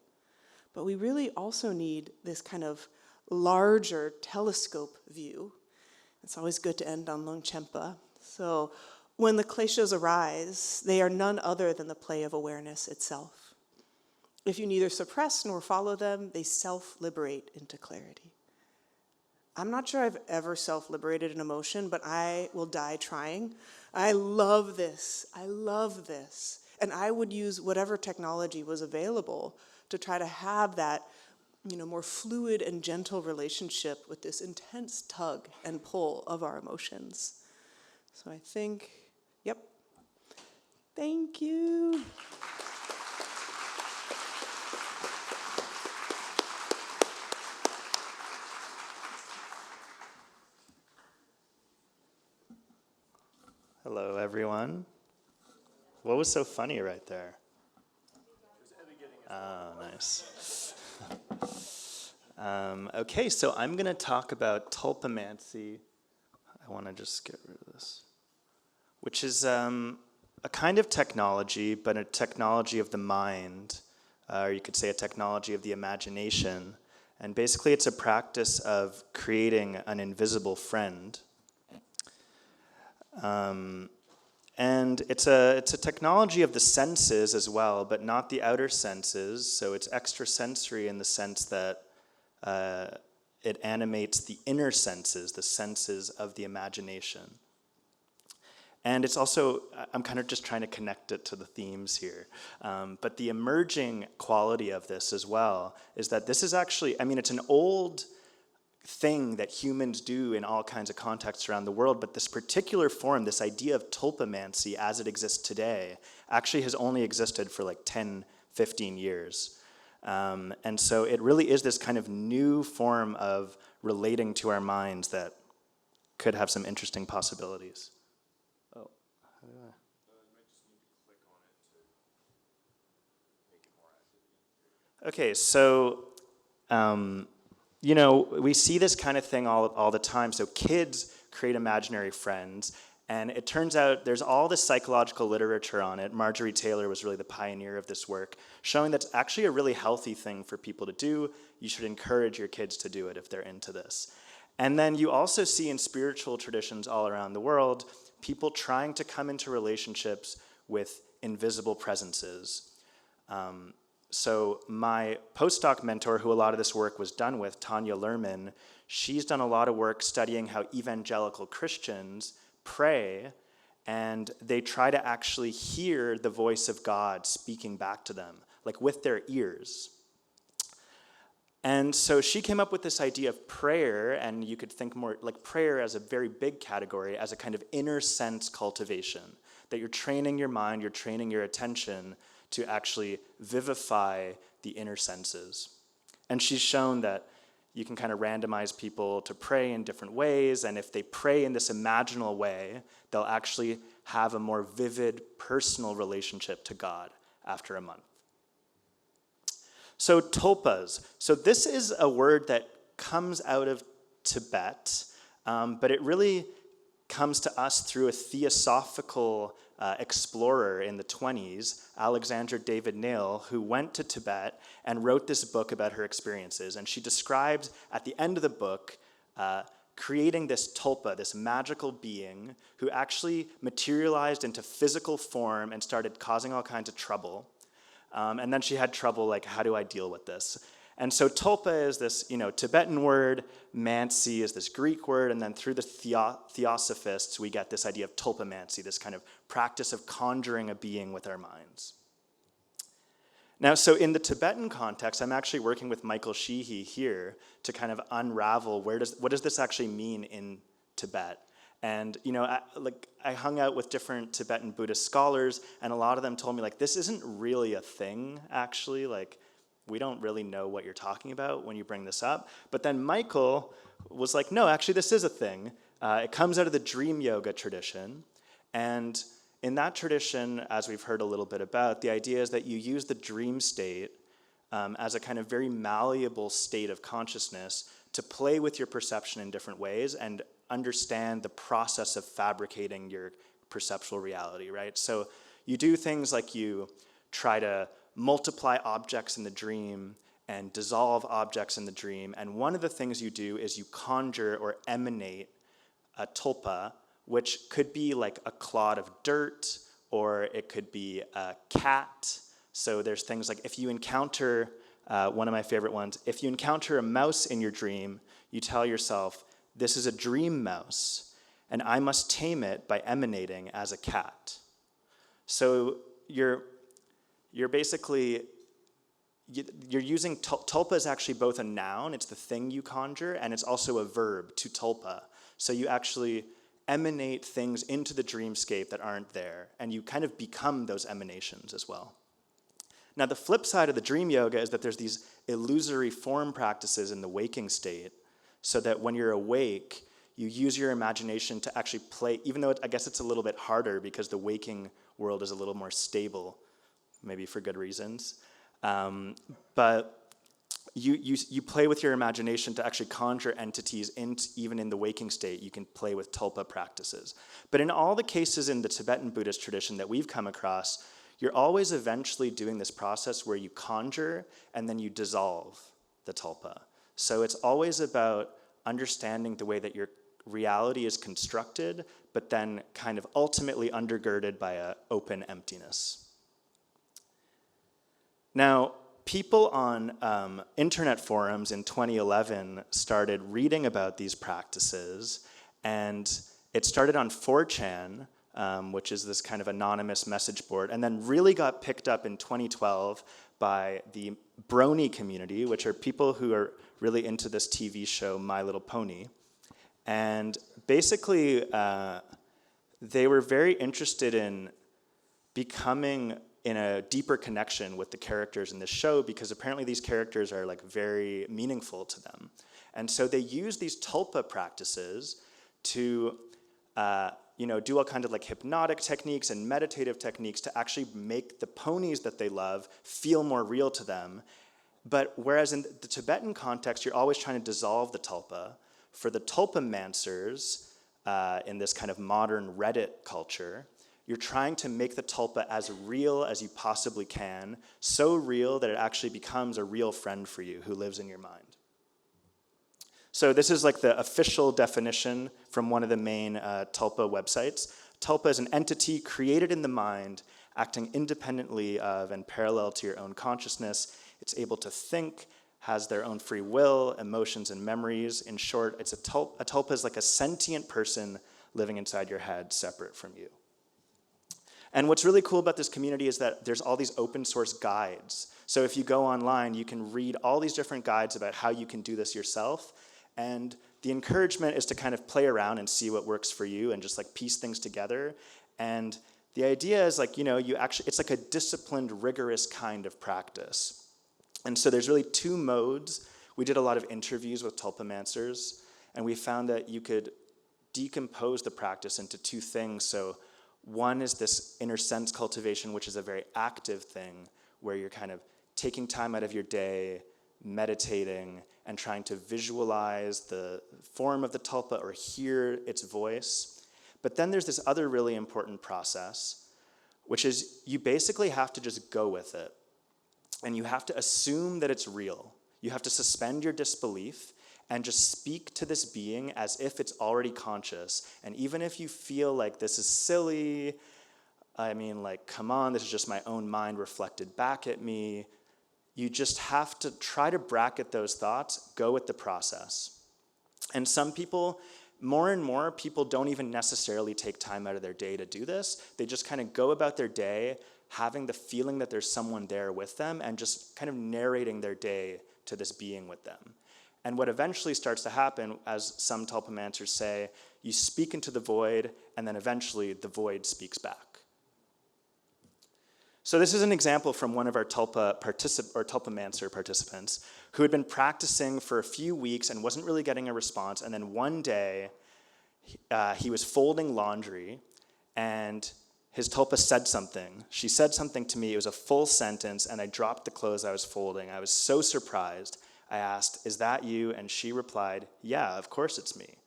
But we really also need this kind of larger telescope view. It's always good to end on Longchenpa. So when the kleshas arise, they are none other than the play of awareness itself. If you neither suppress nor follow them, they self-liberate into clarity. I'm not sure I've ever self-liberated an emotion, but I will die trying. I love this. I love this. And I would use whatever technology was available to try to have that, more fluid and gentle relationship with this intense tug and pull of our emotions. So I think, yep. Thank you. Hello, everyone. What was so funny right there? Oh, nice. Okay, so I'm going to talk about tulpamancy. I want to just get rid of this. Which is a kind of technology, but a technology of the mind, or you could say a technology of the imagination. And basically, it's a practice of creating an invisible friend. And it's a technology of the senses as well, but not the outer senses. So it's extrasensory in the sense that it animates the inner senses, the senses of the imagination. And it's also, I'm kind of just trying to connect it to the themes here. But the emerging quality of this as well is that this is actually, it's an old thing that humans do in all kinds of contexts around the world, but this particular form, this idea of tulpamancy as it exists today, actually has only existed for like 10, 15 years. And so it really is this kind of new form of relating to our minds that could have some interesting possibilities. Oh, how do I? You might just need to click on it to make it more active. Okay, so we see this kind of thing all the time. So kids create imaginary friends, and it turns out there's all this psychological literature on it. Marjorie Taylor was really the pioneer of this work, showing that's actually a really healthy thing for people to do. You should encourage your kids to do it if they're into this. And then you also see in spiritual traditions all around the world, people trying to come into relationships with invisible presences. So my postdoc mentor, who a lot of this work was done with, Tanya Lerman, she's done a lot of work studying how evangelical Christians pray, and they try to actually hear the voice of God speaking back to them, like with their ears. And so she came up with this idea of prayer, and you could think more like prayer as a very big category, as a kind of inner sense cultivation, that you're training your mind, you're training your attention to actually vivify the inner senses. And she's shown that you can kind of randomize people to pray in different ways, and if they pray in this imaginal way, they'll actually have a more vivid personal relationship to God after a month. So tulpas. So this is a word that comes out of Tibet, but it really comes to us through a theosophical explorer in the 1920s, Alexandra David Nail, who went to Tibet and wrote this book about her experiences. And she describes at the end of the book creating this tulpa, this magical being who actually materialized into physical form and started causing all kinds of trouble. And then she had trouble, like, how do I deal with this? And so tulpa is this, Tibetan word, mancy is this Greek word, and then through the theosophists, we get this idea of tulpamancy, this kind of practice of conjuring a being with our minds. Now, so in the Tibetan context, I'm actually working with Michael Sheehy here to kind of unravel what does this actually mean in Tibet. And I hung out with different Tibetan Buddhist scholars, and a lot of them told me, like, this isn't really a thing, actually. Like, we don't really know what you're talking about when you bring this up. But then Michael was like, no, actually, this is a thing. It comes out of the dream yoga tradition. And in that tradition, as we've heard a little bit about, the idea is that you use the dream state as a kind of very malleable state of consciousness to play with your perception in different ways and understand the process of fabricating your perceptual reality, right? So you do things like you try to multiply objects in the dream and dissolve objects in the dream, and one of the things you do is you conjure or emanate a tulpa, which could be like a clod of dirt, or it could be a cat. So there's things like if you encounter, one of my favorite ones, if you encounter a mouse in your dream, you tell yourself, this is a dream mouse, and I must tame it by emanating as a cat. So you're basically, you're using, tulpa is actually both a noun, it's the thing you conjure, and it's also a verb, to tulpa. So you actually emanate things into the dreamscape that aren't there, and you kind of become those emanations as well. Now, the flip side of the dream yoga is that there's these illusory form practices in the waking state, so that when you're awake, you use your imagination to actually play, even though I guess it's a little bit harder because the waking world is a little more stable, maybe for good reasons. But you play with your imagination to actually conjure entities even in the waking state. You can play with tulpa practices. But in all the cases in the Tibetan Buddhist tradition that we've come across, you're always eventually doing this process where you conjure and then you dissolve the tulpa. So it's always about understanding the way that your reality is constructed, but then kind of ultimately undergirded by an open emptiness. Now, people on internet forums in 2011 started reading about these practices, and it started on 4chan, which is this kind of anonymous message board, and then really got picked up in 2012 by the Brony community, which are people who are really into this TV show, My Little Pony. And basically, they were very interested in becoming in a deeper connection with the characters in this show, because apparently these characters are like very meaningful to them. And so they use these tulpa practices to do all kinds of like hypnotic techniques and meditative techniques to actually make the ponies that they love feel more real to them. But whereas in the Tibetan context, you're always trying to dissolve the tulpa, for the tulpamancers in this kind of modern Reddit culture, you're trying to make the tulpa as real as you possibly can, so real that it actually becomes a real friend for you who lives in your mind. So this is like the official definition from one of the main tulpa websites. Tulpa is an entity created in the mind, acting independently of and parallel to your own consciousness. It's able to think, has their own free will, emotions, and memories. In short, a tulpa is like a sentient person living inside your head, separate from you. And what's really cool about this community is that there's all these open source guides. So if you go online, you can read all these different guides about how you can do this yourself. And the encouragement is to kind of play around and see what works for you and just like piece things together. And the idea is like, it's like a disciplined, rigorous kind of practice. And so there's really two modes. We did a lot of interviews with tulpamancers, and we found that you could decompose the practice into two things. So one is this inner sense cultivation, which is a very active thing, where you're kind of taking time out of your day, meditating, and trying to visualize the form of the tulpa or hear its voice. But then there's this other really important process, which is you basically have to just go with it. And you have to assume that it's real. You have to suspend your disbelief and just speak to this being as if it's already conscious. And even if you feel like this is silly, I mean, like, come on, this is just my own mind reflected back at me. You just have to try to bracket those thoughts, go with the process. And some people, more and more people don't even necessarily take time out of their day to do this. They just kind of go about their day having the feeling that there's someone there with them and just kind of narrating their day to this being with them. And what eventually starts to happen, as some tulpamancers say, you speak into the void, and then eventually the void speaks back. So this is an example from one of our tulpamancer participants who had been practicing for a few weeks and wasn't really getting a response, and then one day he was folding laundry, and his tulpa said something. She said something to me. It was a full sentence, and I dropped the clothes I was folding. I was so surprised. I asked, "Is that you?" And she replied, "Yeah, of course it's me."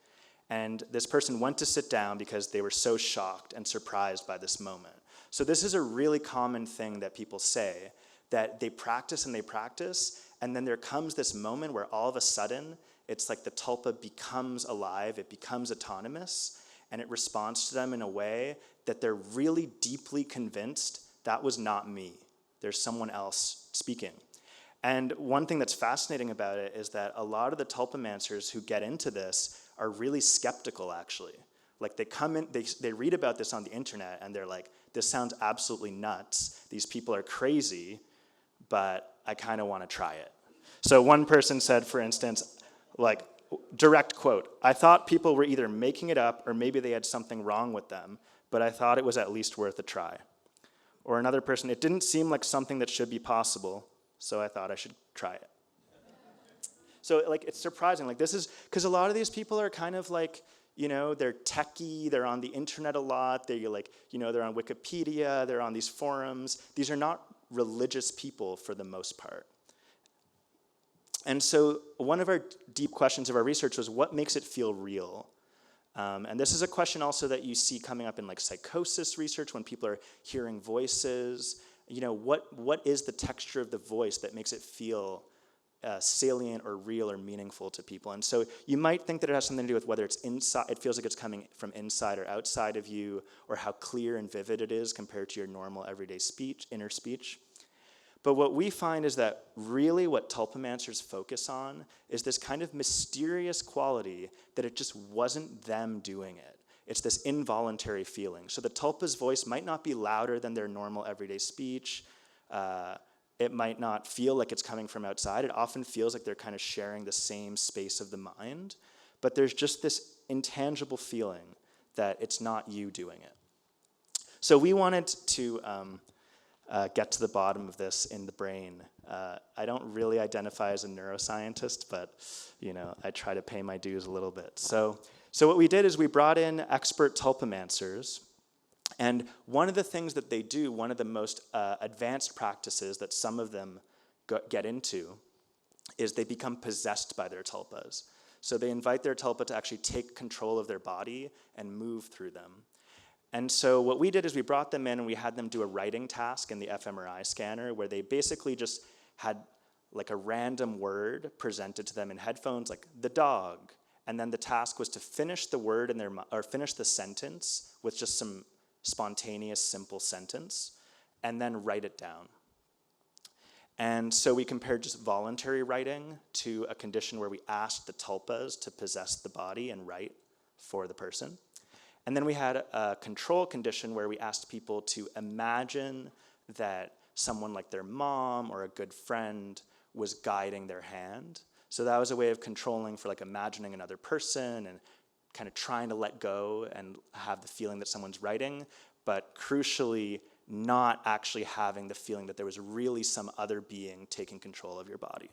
And this person went to sit down because they were so shocked and surprised by this moment. So this is a really common thing that people say, that they practice, and then there comes this moment where all of a sudden, it's like the tulpa becomes alive, it becomes autonomous, and it responds to them in a way that they're really deeply convinced that was not me. There's someone else speaking. And one thing that's fascinating about it is that a lot of the tulpamancers who get into this are really skeptical, actually. Like, they come in, they read about this on the internet, and they're like, this sounds absolutely nuts. These people are crazy, but I kind of want to try it. So one person said, for instance, like, direct quote, "I thought people were either making it up or maybe they had something wrong with them, but I thought it was at least worth a try." Or another person, "It didn't seem like something that should be possible, so I thought I should try it." So, like, it's surprising. Like, this is, because a lot of these people are kind of like, you know, they're techie, they're on the internet a lot, they're like, you know, they're on Wikipedia, they're on these forums. These are not religious people for the most part. And so one of our deep questions of our research was, what makes it feel real? And this is a question also that you see coming up in like psychosis research when people are hearing voices. You know, what is the texture of the voice that makes it feel salient or real or meaningful to people? And so you might think that it has something to do with whether it's inside, it feels like it's coming from inside or outside of you, or how clear and vivid it is compared to your normal everyday speech, inner speech. But what we find is that really what tulpamancers focus on is this kind of mysterious quality that it just wasn't them doing it. It's this involuntary feeling. So the tulpa's voice might not be louder than their normal everyday speech. It might not feel like it's coming from outside. It often feels like they're kind of sharing the same space of the mind. But there's just this intangible feeling that it's not you doing it. So we wanted to get to the bottom of this in the brain. I don't really identify as a neuroscientist, but you know, I try to pay my dues a little bit. So what we did is we brought in expert tulpamancers, and one of the things that they do, one of the most advanced practices that some of them get into, is they become possessed by their tulpas. So they invite their tulpa to actually take control of their body and move through them. And so what we did is we brought them in and we had them do a writing task in the fMRI scanner where they basically just had like a random word presented to them in headphones, like the dog. And then the task was to finish the word in their, or finish the sentence with just some spontaneous, simple sentence, and then write it down. And so we compared just voluntary writing to a condition where we asked the tulpas to possess the body and write for the person. And then we had a control condition where we asked people to imagine that someone like their mom or a good friend was guiding their hand. So that was a way of controlling for like imagining another person and kind of trying to let go and have the feeling that someone's writing, but crucially not actually having the feeling that there was really some other being taking control of your body.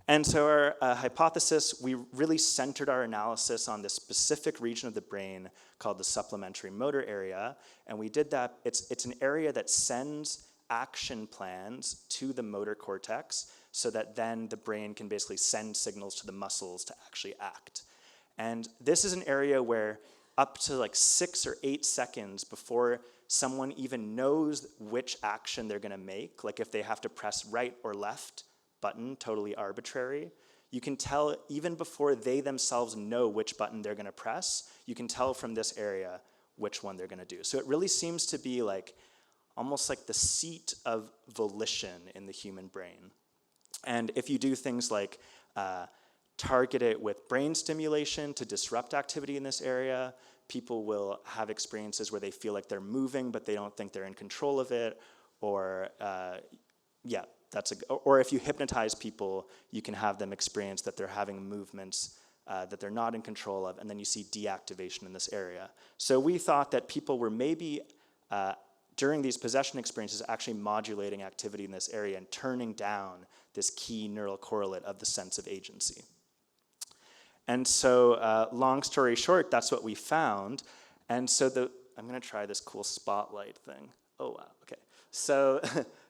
And so our hypothesis, we really centered our analysis on this specific region of the brain called the supplementary motor area, and we did that. It's an area that sends action plans to the motor cortex so that then the brain can basically send signals to the muscles to actually act. And this is an area where up to like 6 or 8 seconds before someone even knows which action they're gonna make, like if they have to press right or left button, totally arbitrary, you can tell even before they themselves know which button they're gonna press, you can tell from this area which one they're going to do. So it really seems to be like almost like the seat of volition in the human brain. And if you do things like target it with brain stimulation to disrupt activity in this area, people will have experiences where they feel like they're moving, but they don't think they're in control of it. Or, or if you hypnotize people, you can have them experience that they're having movements that they're not in control of, and then you see deactivation in this area. So we thought that people were maybe, during these possession experiences, actually modulating activity in this area and turning down this key neural correlate of the sense of agency. And so, long story short, that's what we found. And so I'm going to try this cool spotlight thing. Oh, wow, okay. So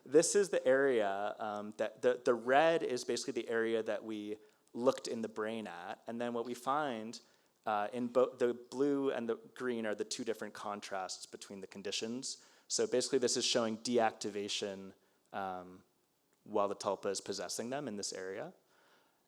this is the area that the red is basically the area that we looked in the brain at. And then what we find in both the blue and the green are the two different contrasts between the conditions. So basically this is showing deactivation while the tulpa is possessing them in this area.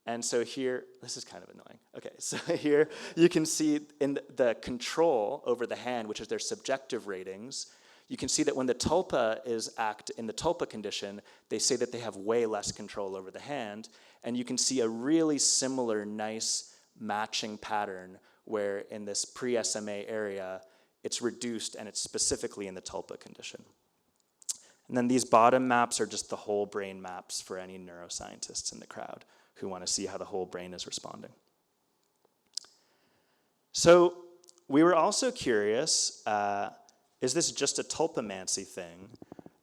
And so here, this is kind of annoying. Okay, so here you can see in the control over the hand, which is their subjective ratings, you can see that when the tulpa is in the tulpa condition, they say that they have way less control over the hand. And you can see a really similar, nice matching pattern where in this pre-SMA area, it's reduced and it's specifically in the tulpa condition. And then these bottom maps are just the whole brain maps for any neuroscientists in the crowd who want to see how the whole brain is responding. So we were also curious, is this just a tulpamancy thing?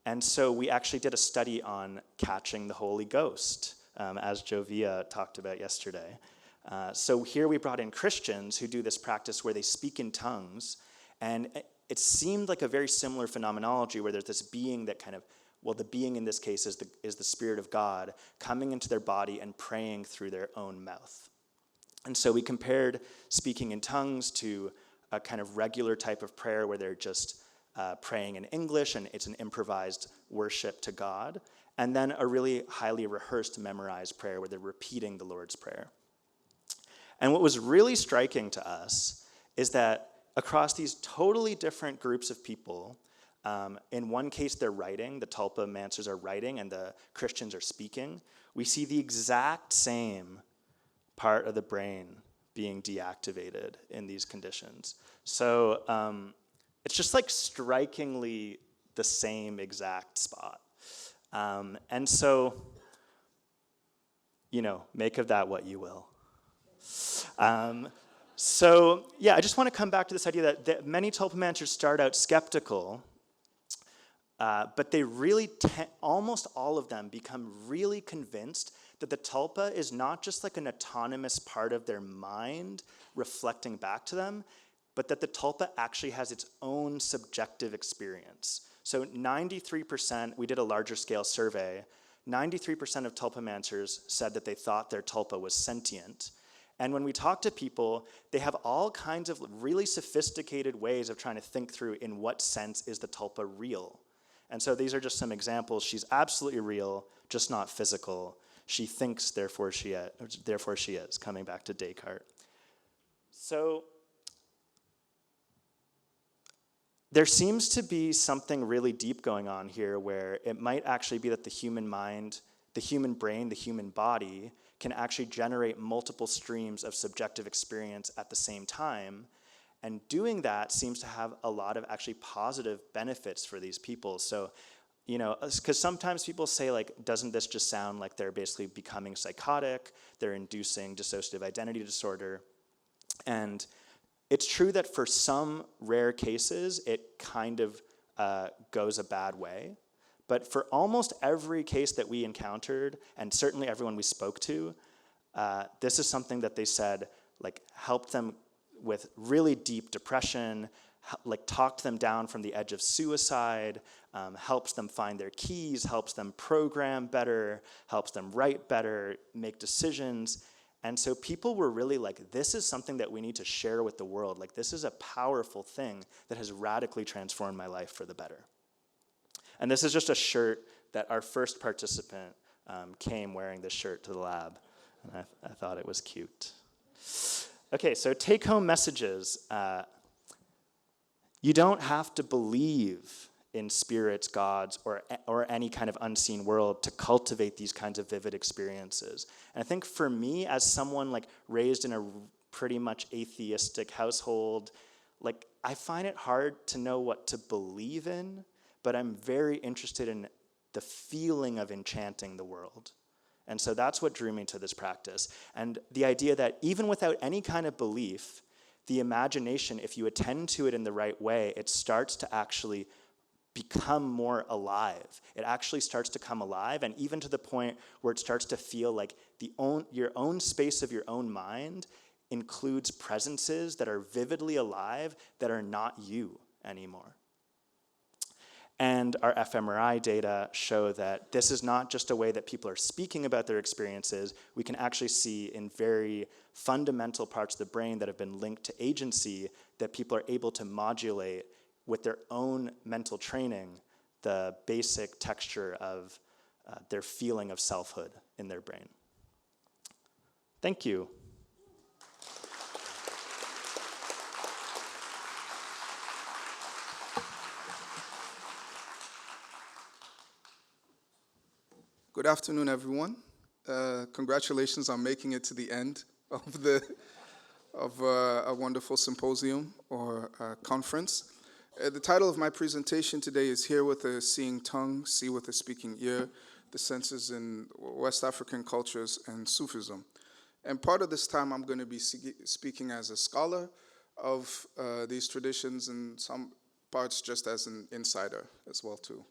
And so we actually did a study on catching the Holy Ghost, as Jovia talked about yesterday. So here we brought in Christians who do this practice where they speak in tongues, and it seemed like a very similar phenomenology where there's this being that kind of, well, the being in this case is the Spirit of God coming into their body and praying through their own mouth. And so we compared speaking in tongues to a kind of regular type of prayer where they're just praying in English and it's an improvised worship to God, and then a really highly rehearsed, memorized prayer where they're repeating the Lord's Prayer. And what was really striking to us is that across these totally different groups of people, in one case they're writing, the tulpamancers are writing and the Christians are speaking, we see the exact same part of the brain being deactivated in these conditions. So it's just like strikingly the same exact spot. And so, make of that what you will. So yeah, I just want to come back to this idea that many tulpamancers start out skeptical, but they really, almost all of them become really convinced that the tulpa is not just like an autonomous part of their mind reflecting back to them, but that the tulpa actually has its own subjective experience. So 93%, we did a larger scale survey, 93% of tulpamancers said that they thought their tulpa was sentient. And when we talk to people, they have all kinds of really sophisticated ways of trying to think through in what sense is the tulpa real. And so these are just some examples. She's absolutely real, just not physical. She thinks, therefore she is, coming back to Descartes. So there seems to be something really deep going on here where it might actually be that the human mind, the human brain, the human body can actually generate multiple streams of subjective experience at the same time. And doing that seems to have a lot of actually positive benefits for these people. So, because sometimes people say, like, doesn't this just sound like they're basically becoming psychotic? They're inducing dissociative identity disorder. And it's true that for some rare cases, it kind of goes a bad way. But for almost every case that we encountered, and certainly everyone we spoke to, this is something that they said, like, helped them with really deep depression, like talked them down from the edge of suicide, helps them find their keys, helps them program better, helps them write better, make decisions. And so people were really like, this is something that we need to share with the world. Like, this is a powerful thing that has radically transformed my life for the better. And this is just a shirt that our first participant came wearing this shirt to the lab. And I thought it was cute. Okay, so take-home messages. You don't have to believe in spirits, gods, or any kind of unseen world to cultivate these kinds of vivid experiences. And I think for me, as someone like raised in a pretty much atheistic household, like I find it hard to know what to believe in, but I'm very interested in the feeling of enchanting the world. And so that's what drew me to this practice. And the idea that even without any kind of belief, the imagination, if you attend to it in the right way, it starts to actually become more alive. It actually starts to come alive, and even to the point where it starts to feel like your own space of your own mind includes presences that are vividly alive that are not you anymore. And our fMRI data show that this is not just a way that people are speaking about their experiences. We can actually see in very fundamental parts of the brain that have been linked to agency that people are able to modulate with their own mental training the basic texture of their feeling of selfhood in their brain. Thank you. Good afternoon, everyone. Congratulations on making it to the end of a wonderful symposium or conference. The title of my presentation today is Hear with a Seeing Tongue, See with a Speaking Ear, the Senses in West African Cultures and Sufism. And part of this time I'm going to be speaking as a scholar of these traditions, and some parts just as an insider as well too.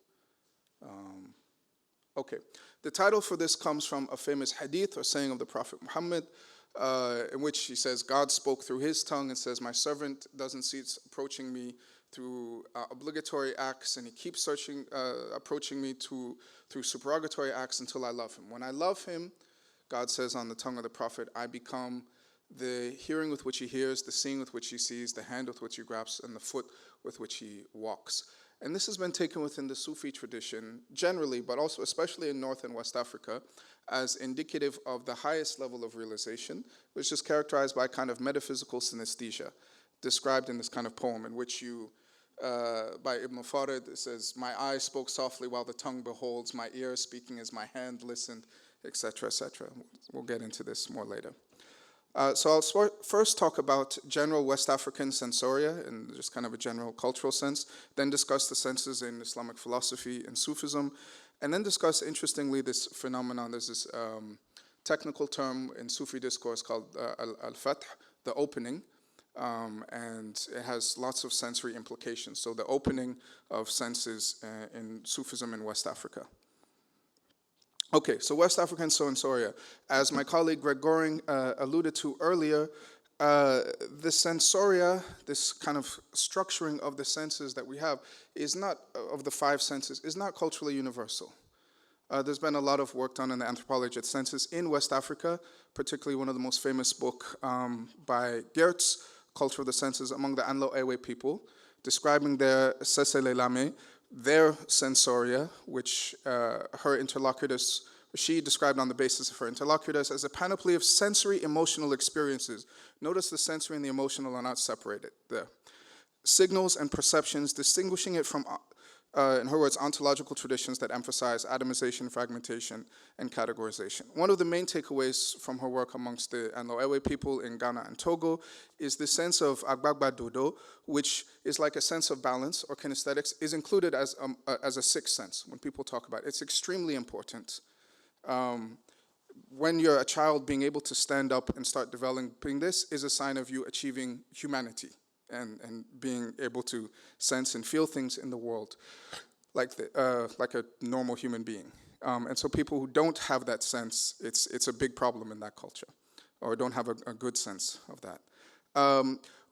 Okay, the title for this comes from a famous hadith or saying of the Prophet Muhammad, in which he says, God spoke through his tongue and says, my servant doesn't cease approaching me through obligatory acts, and he keeps approaching me through supererogatory acts until I love him. When I love him, God says on the tongue of the Prophet, I become the hearing with which he hears, the seeing with which he sees, the hand with which he grasps, and the foot with which he walks. And this has been taken within the Sufi tradition generally, but also especially in North and West Africa, as indicative of the highest level of realization, which is characterized by kind of metaphysical synesthesia, described in this kind of poem in which by Ibn Farid, it says, my eye spoke softly while the tongue beholds, my ear speaking as my hand listened, etc., etc. We'll get into this more later. So I'll first talk about general West African sensoria in just kind of a general cultural sense, then discuss the senses in Islamic philosophy and Sufism, and then discuss, interestingly, this phenomenon. There's this technical term in Sufi discourse called al-fath, the opening, and it has lots of sensory implications. So the opening of senses in Sufism in West Africa. Okay, so West African sensoria. As my colleague Greg Goring alluded to earlier, the sensoria, this kind of structuring of the senses that we have, is not, of the five senses, is not culturally universal. There's been a lot of work done in the anthropology of senses in West Africa, particularly one of the most famous book by Geertz, Culture of the Senses, among the Anlo Ewe people, describing their sese-le-lame, their sensoria, which her interlocutors, she described on the basis of her interlocutors as a panoply of sensory emotional experiences. Notice the sensory and the emotional are not separated there. Signals and perceptions, distinguishing it from, in her words, ontological traditions that emphasize atomization, fragmentation, and categorization. One of the main takeaways from her work amongst the Anlo-Ewe people in Ghana and Togo is the sense of agbagba dodo, which is like a sense of balance or kinesthetics, is included as a sixth sense when people talk about it. It's extremely important. When you're a child, being able to stand up and start developing this is a sign of you achieving humanity and being able to sense and feel things in the world like a normal human being. And so people who don't have that sense, it's a big problem in that culture, or don't have a good sense of that.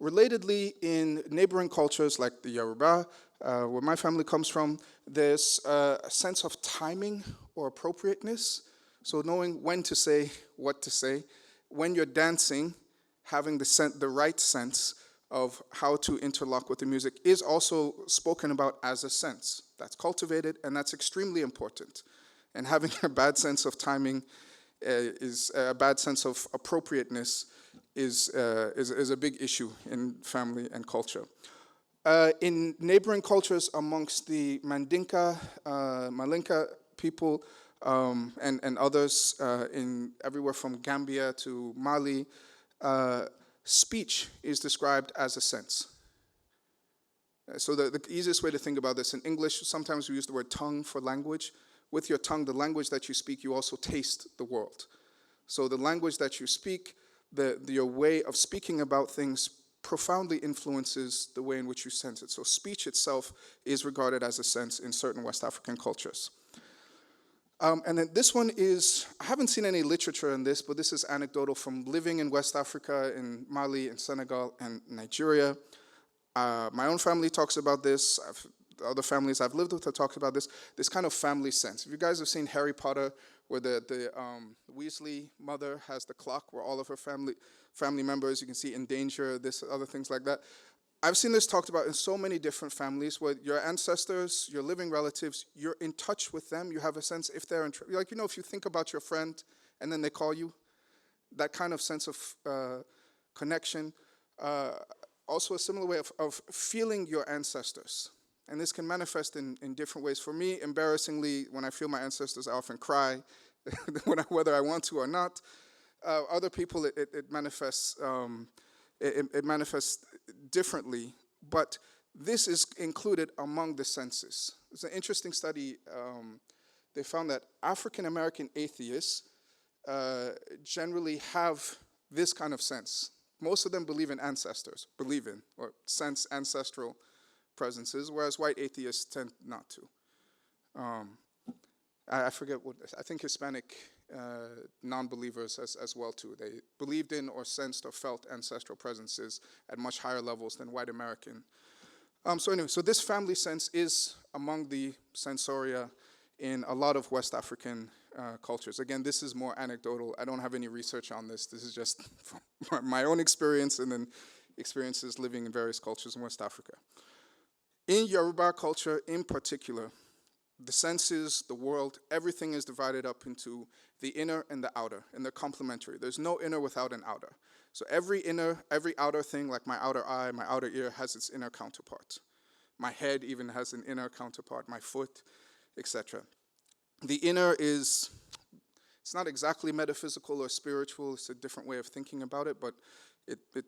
Relatedly, in neighboring cultures like the Yoruba, where my family comes from, there's a sense of timing or appropriateness. So knowing when to say, what to say. When you're dancing, having the right sense of how to interlock with the music is also spoken about as a sense. That's cultivated, and that's extremely important. And having a bad sense of timing is a bad sense of appropriateness is a big issue in family and culture. In neighboring cultures amongst the Mandinka, Malinka people, and others in everywhere from Gambia to Mali, speech is described as a sense. So the easiest way to think about this, in English, sometimes we use the word tongue for language. With your tongue, the language that you speak, you also taste the world. So the language that you speak, your way of speaking about things profoundly influences the way in which you sense it. So speech itself is regarded as a sense in certain West African cultures. And then this one is, I haven't seen any literature on this, but this is anecdotal from living in West Africa, in Mali, in Senegal, and Nigeria. My own family talks about this. Other families I've lived with have talked about this kind of family sense. If you guys have seen Harry Potter, where the Weasley mother has the clock where all of her family members, you can see in danger, this, other things like that. I've seen this talked about in so many different families where your ancestors, your living relatives, you're in touch with them. You have a sense if they're in like, if you think about your friend and then they call you, that kind of sense of connection. Also a similar way of feeling your ancestors. And this can manifest in different ways. For me, embarrassingly, when I feel my ancestors, I often cry, whether I want to or not. Other people, it manifests it manifests differently, but this is included among the senses. It's an interesting study. They found that African-American atheists generally have this kind of sense. Most of them believe in ancestors, or sense ancestral presences, whereas white atheists tend not to. I forget I think Hispanic non-believers as well too. They believed in or sensed or felt ancestral presences at much higher levels than white American. So this family sense is among the sensoria in a lot of West African cultures. Again, this is more anecdotal. I don't have any research on this. This is just from my own experience and then experiences living in various cultures in West Africa. In Yoruba culture in particular, the senses, the world, everything is divided up into the inner and the outer, and they're complementary. There's no inner without an outer. So every outer thing, like my outer eye, my outer ear, has its inner counterpart. My head even has an inner counterpart, my foot, etc. The inner it's not exactly metaphysical or spiritual. It's a different way of thinking about it, but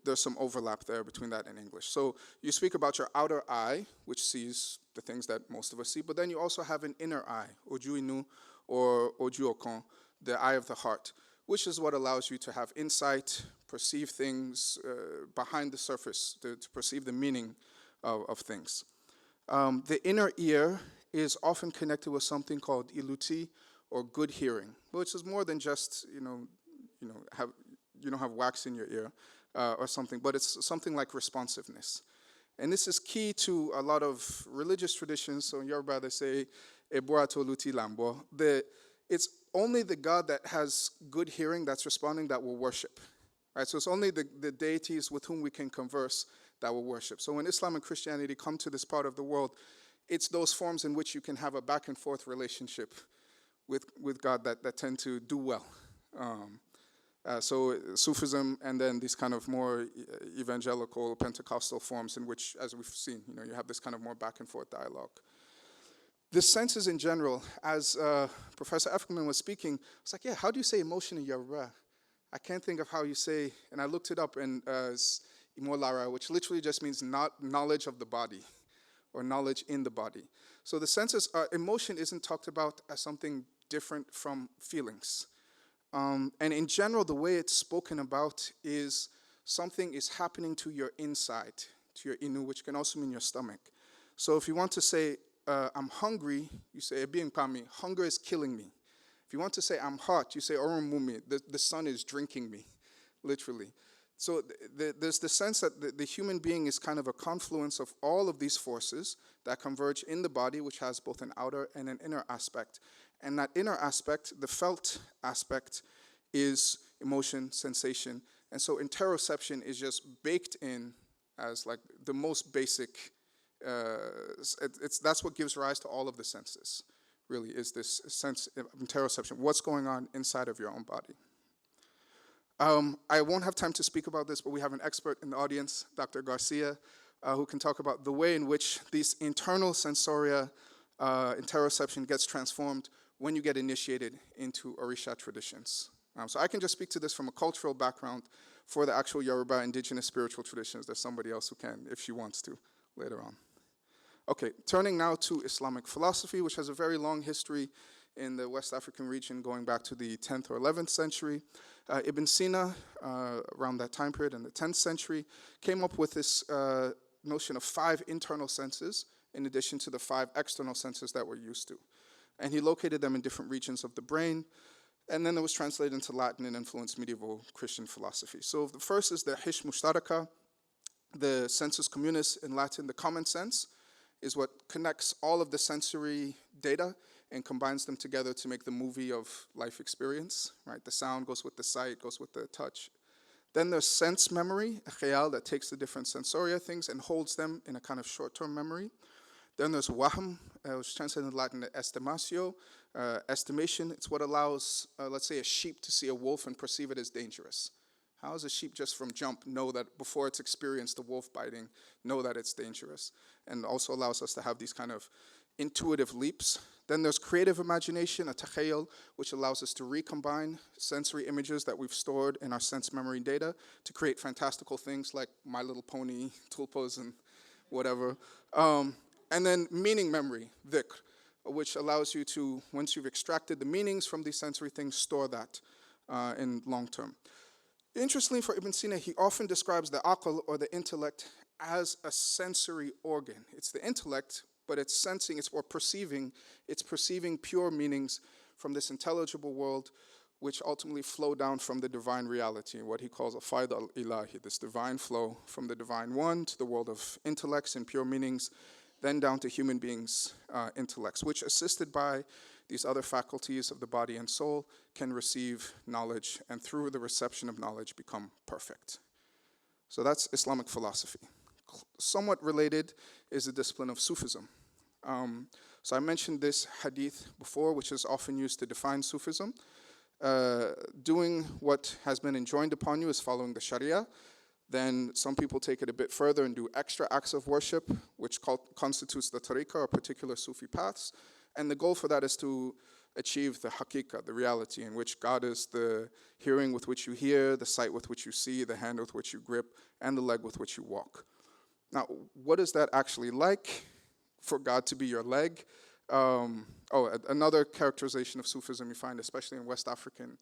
there's some overlap there between that and English. So you speak about your outer eye, which sees the things that most of us see, but then you also have an inner eye, oju inu or oju okan, the eye of the heart, which is what allows you to have insight, perceive things behind the surface, to perceive the meaning of things. The inner ear is often connected with something called iluti, or good hearing, which is more than just have wax in your ear or something, but it's something like responsiveness. And this is key to a lot of religious traditions. So in Yoruba they say, Ebora toluti lambo. It's only the God that has good hearing that's responding that will worship. Right? So it's only the deities with whom we can converse that will worship. So when Islam and Christianity come to this part of the world, it's those forms in which you can have a back and forth relationship with God that tend to do well. So Sufism and then these kind of more evangelical Pentecostal forms in which, as we've seen, you have this kind of more back and forth dialogue. The senses in general, as Professor Ekman was speaking, I was like, yeah, how do you say emotion in Yoruba? I can't think of how you say, and I looked it up, and it's imolara, which literally just means knowledge of the body, or knowledge in the body. So the senses, emotion isn't talked about as something different from feelings. And in general, the way it's spoken about is something is happening to your inside, to your inu, which can also mean your stomach. So if you want to say, I'm hungry, you say, hunger is killing me. If you want to say, I'm hot, you say, orumumi, the sun is drinking me, literally. So there's the sense that the human being is kind of a confluence of all of these forces that converge in the body, which has both an outer and an inner aspect. And that inner aspect, the felt aspect, is emotion, sensation. And so interoception is just baked in as like the most basic, that's what gives rise to all of the senses, really, is this sense of interoception, what's going on inside of your own body. I won't have time to speak about this, but we have an expert in the audience, Dr. Garcia, who can talk about the way in which these internal sensoria, interoception gets transformed when you get initiated into Orisha traditions. So I can just speak to this from a cultural background. For the actual Yoruba indigenous spiritual traditions, there's somebody else who can, if she wants to, later on. Okay, turning now to Islamic philosophy, which has a very long history in the West African region going back to the 10th or 11th century. Ibn Sina, around that time period in the 10th century, came up with this notion of 5 internal senses in addition to the 5 external senses that we're used to. And he located them in different regions of the brain. And then it was translated into Latin and influenced medieval Christian philosophy. So the first is the Hish Mushtaraka, the sensus communis in Latin, the common sense, is what connects all of the sensory data and combines them together to make the movie of life experience, right? The sound goes with the sight, goes with the touch. Then there's sense memory, a khayal that takes the different sensoria things and holds them in a kind of short-term memory. Then there's wahm, which is translated in Latin estimatio, estimation. It's what allows, let's say, a sheep to see a wolf and perceive it as dangerous. How does a sheep just from jump know that before it's experienced the wolf biting, know that it's dangerous? And also allows us to have these kind of intuitive leaps. Then there's creative imagination, a takhayul, which allows us to recombine sensory images that we've stored in our sense memory data to create fantastical things like My Little Pony, tulpas, and whatever. And then meaning memory, dhikr, which allows you to, once you've extracted the meanings from these sensory things, store that in long term. Interestingly, for Ibn Sina, he often describes the aql, or the intellect, as a sensory organ. It's the intellect, but it's sensing, it's perceiving pure meanings from this intelligible world, which ultimately flow down from the divine reality, what he calls a faid al-ilahi, this divine flow from the divine one to the world of intellects and pure meanings, then down to human beings' intellects, which, assisted by these other faculties of the body and soul, can receive knowledge, and through the reception of knowledge become perfect. So that's Islamic philosophy. Somewhat related is the discipline of Sufism. So I mentioned this hadith before, which is often used to define Sufism. Doing what has been enjoined upon you is following the Sharia. Then some people take it a bit further and do extra acts of worship, which constitutes the tariqah, or particular Sufi paths. And the goal for that is to achieve the haqiqah, the reality, in which God is the hearing with which you hear, the sight with which you see, the hand with which you grip, and the leg with which you walk. Now, what is that actually like for God to be your leg? Another characterization of Sufism you find, especially in West African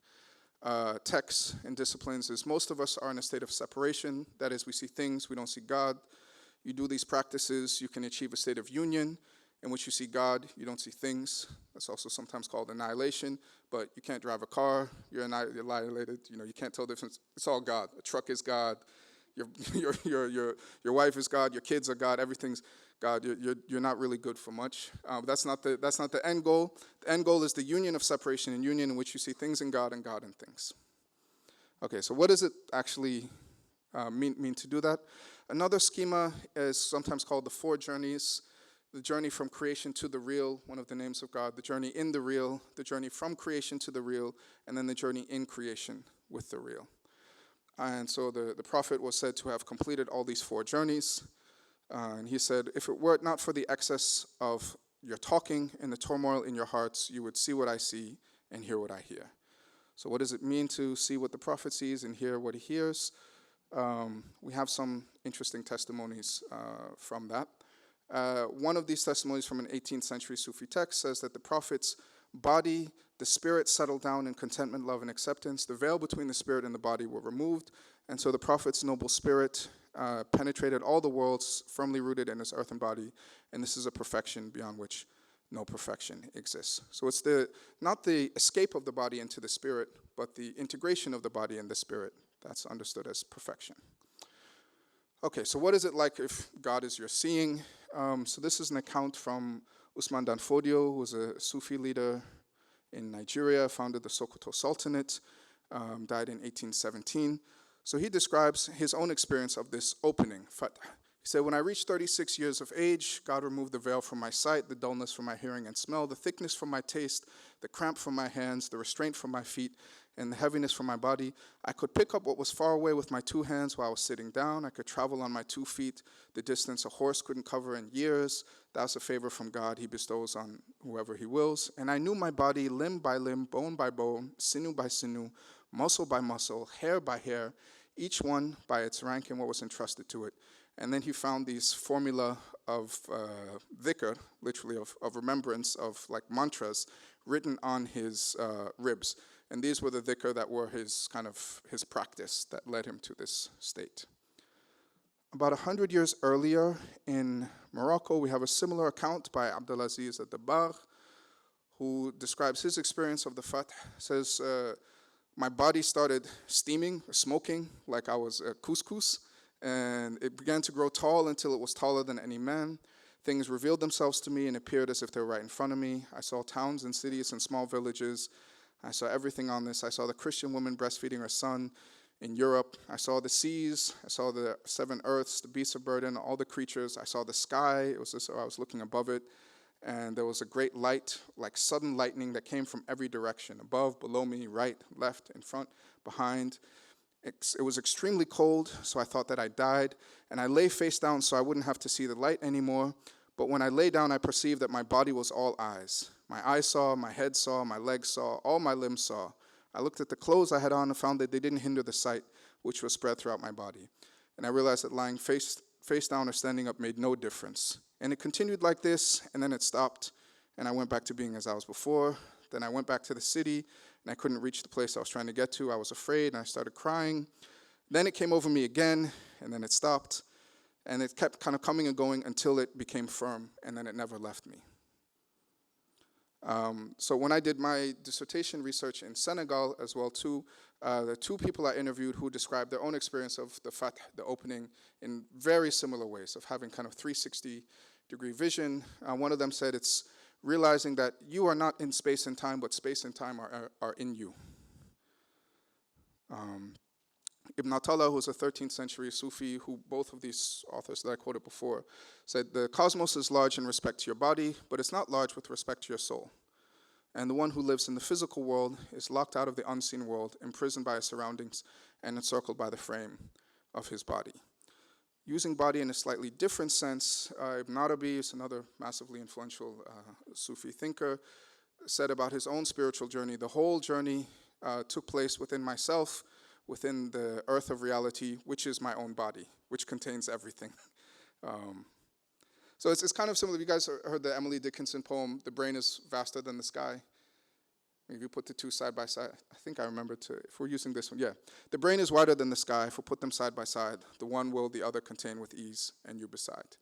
texts and disciplines, is most of us are in a state of separation. That is, we see things, we don't see God. You do these practices, you can achieve a state of union in which you see God, you don't see things. That's also sometimes called annihilation, but you can't drive a car, you're annihilated, you can't tell the difference. It's all God. A truck is God, your wife is God, your kids are God, everything's God. You're not really good for much. That's not the end goal. The end goal is the union of separation and union in which you see things in God and God in things. Okay, so what does it actually mean to do that? Another schema is sometimes called the 4 journeys. The journey from creation to the real, one of the names of God, the journey in the real, the journey from creation to the real, and then the journey in creation with the real. And so the Prophet was said to have completed all these 4 journeys. And he said, if it were not for the excess of your talking and the turmoil in your hearts, you would see what I see and hear what I hear. So what does it mean to see what the Prophet sees and hear what he hears? We have some interesting testimonies from that. One of these testimonies from an 18th century Sufi text says that the Prophet's body, the spirit settled down in contentment, love, and acceptance. The veil between the spirit and the body were removed, and so the Prophet's noble spirit penetrated all the worlds, firmly rooted in his earthen body, and this is a perfection beyond which no perfection exists. So it's not the escape of the body into the spirit, but the integration of the body and the spirit. That's understood as perfection. Okay, so what is it like if God is your seeing? So this is an account from Usman Dan Fodio, who was a Sufi leader in Nigeria, founded the Sokoto Sultanate, died in 1817. So he describes his own experience of this opening, Fath. He said, when I reached 36 years of age, God removed the veil from my sight, the dullness from my hearing and smell, the thickness from my taste, the cramp from my hands, the restraint from my feet, and the heaviness from my body. I could pick up what was far away with my 2 hands while I was sitting down. I could travel on my 2 feet the distance a horse couldn't cover in years. That's a favor from God he bestows on whoever he wills. And I knew my body limb by limb, bone by bone, sinew by sinew, muscle by muscle, hair by hair, each one by its rank and what was entrusted to it. And then he found these formula of dhikr, literally of remembrance, of like mantras, written on his ribs. And these were the dhikr that were his practice that led him to this state. About 100 years earlier in Morocco, we have a similar account by Abdelaziz Ad-Dabbar, who describes his experience of the Fath. Says, my body started steaming, smoking, like I was a couscous, and it began to grow tall until it was taller than any man. Things revealed themselves to me and appeared as if they were right in front of me. I saw towns and cities and small villages. I saw everything on this. I saw the Christian woman breastfeeding her son in Europe. I saw the seas. I saw the 7 earths, the beasts of burden, all the creatures. I saw the sky. It was as though I was looking above it. And there was a great light, like sudden lightning that came from every direction, above, below me, right, left, in front, behind. It was extremely cold, so I thought that I died. And I lay face down so I wouldn't have to see the light anymore. But when I lay down, I perceived that my body was all eyes. My eyes saw, my head saw, my legs saw, all my limbs saw. I looked at the clothes I had on and found that they didn't hinder the sight, which was spread throughout my body. And I realized that lying face down or standing up made no difference. And it continued like this, and then it stopped, and I went back to being as I was before. Then I went back to the city, and I couldn't reach the place I was trying to get to. I was afraid, and I started crying. Then it came over me again, and then it stopped, and it kept kind of coming and going until it became firm, and then it never left me. So when I did my dissertation research in Senegal as well too, the 2 people I interviewed who described their own experience of the Fath, the opening, in very similar ways, of having kind of 360-degree vision. One of them said it's realizing that you are not in space and time, but space and time are in you. Ibn Attallah, who's a 13th century Sufi, who both of these authors that I quoted before, said, the cosmos is large in respect to your body, but it's not large with respect to your soul. And the one who lives in the physical world is locked out of the unseen world, imprisoned by his surroundings, and encircled by the frame of his body. Using body in a slightly different sense, Ibn Arabi is another massively influential Sufi thinker, said about his own spiritual journey, the whole journey took place within myself, within the earth of reality, which is my own body, which contains everything. So it's kind of similar. You guys heard the Emily Dickinson poem, The Brain is Vaster Than the Sky? If you put the 2 side by side, I think I remember if we're using this one, yeah. The brain is wider than the sky. If we put them side by side, the one will the other contain with ease, and you beside.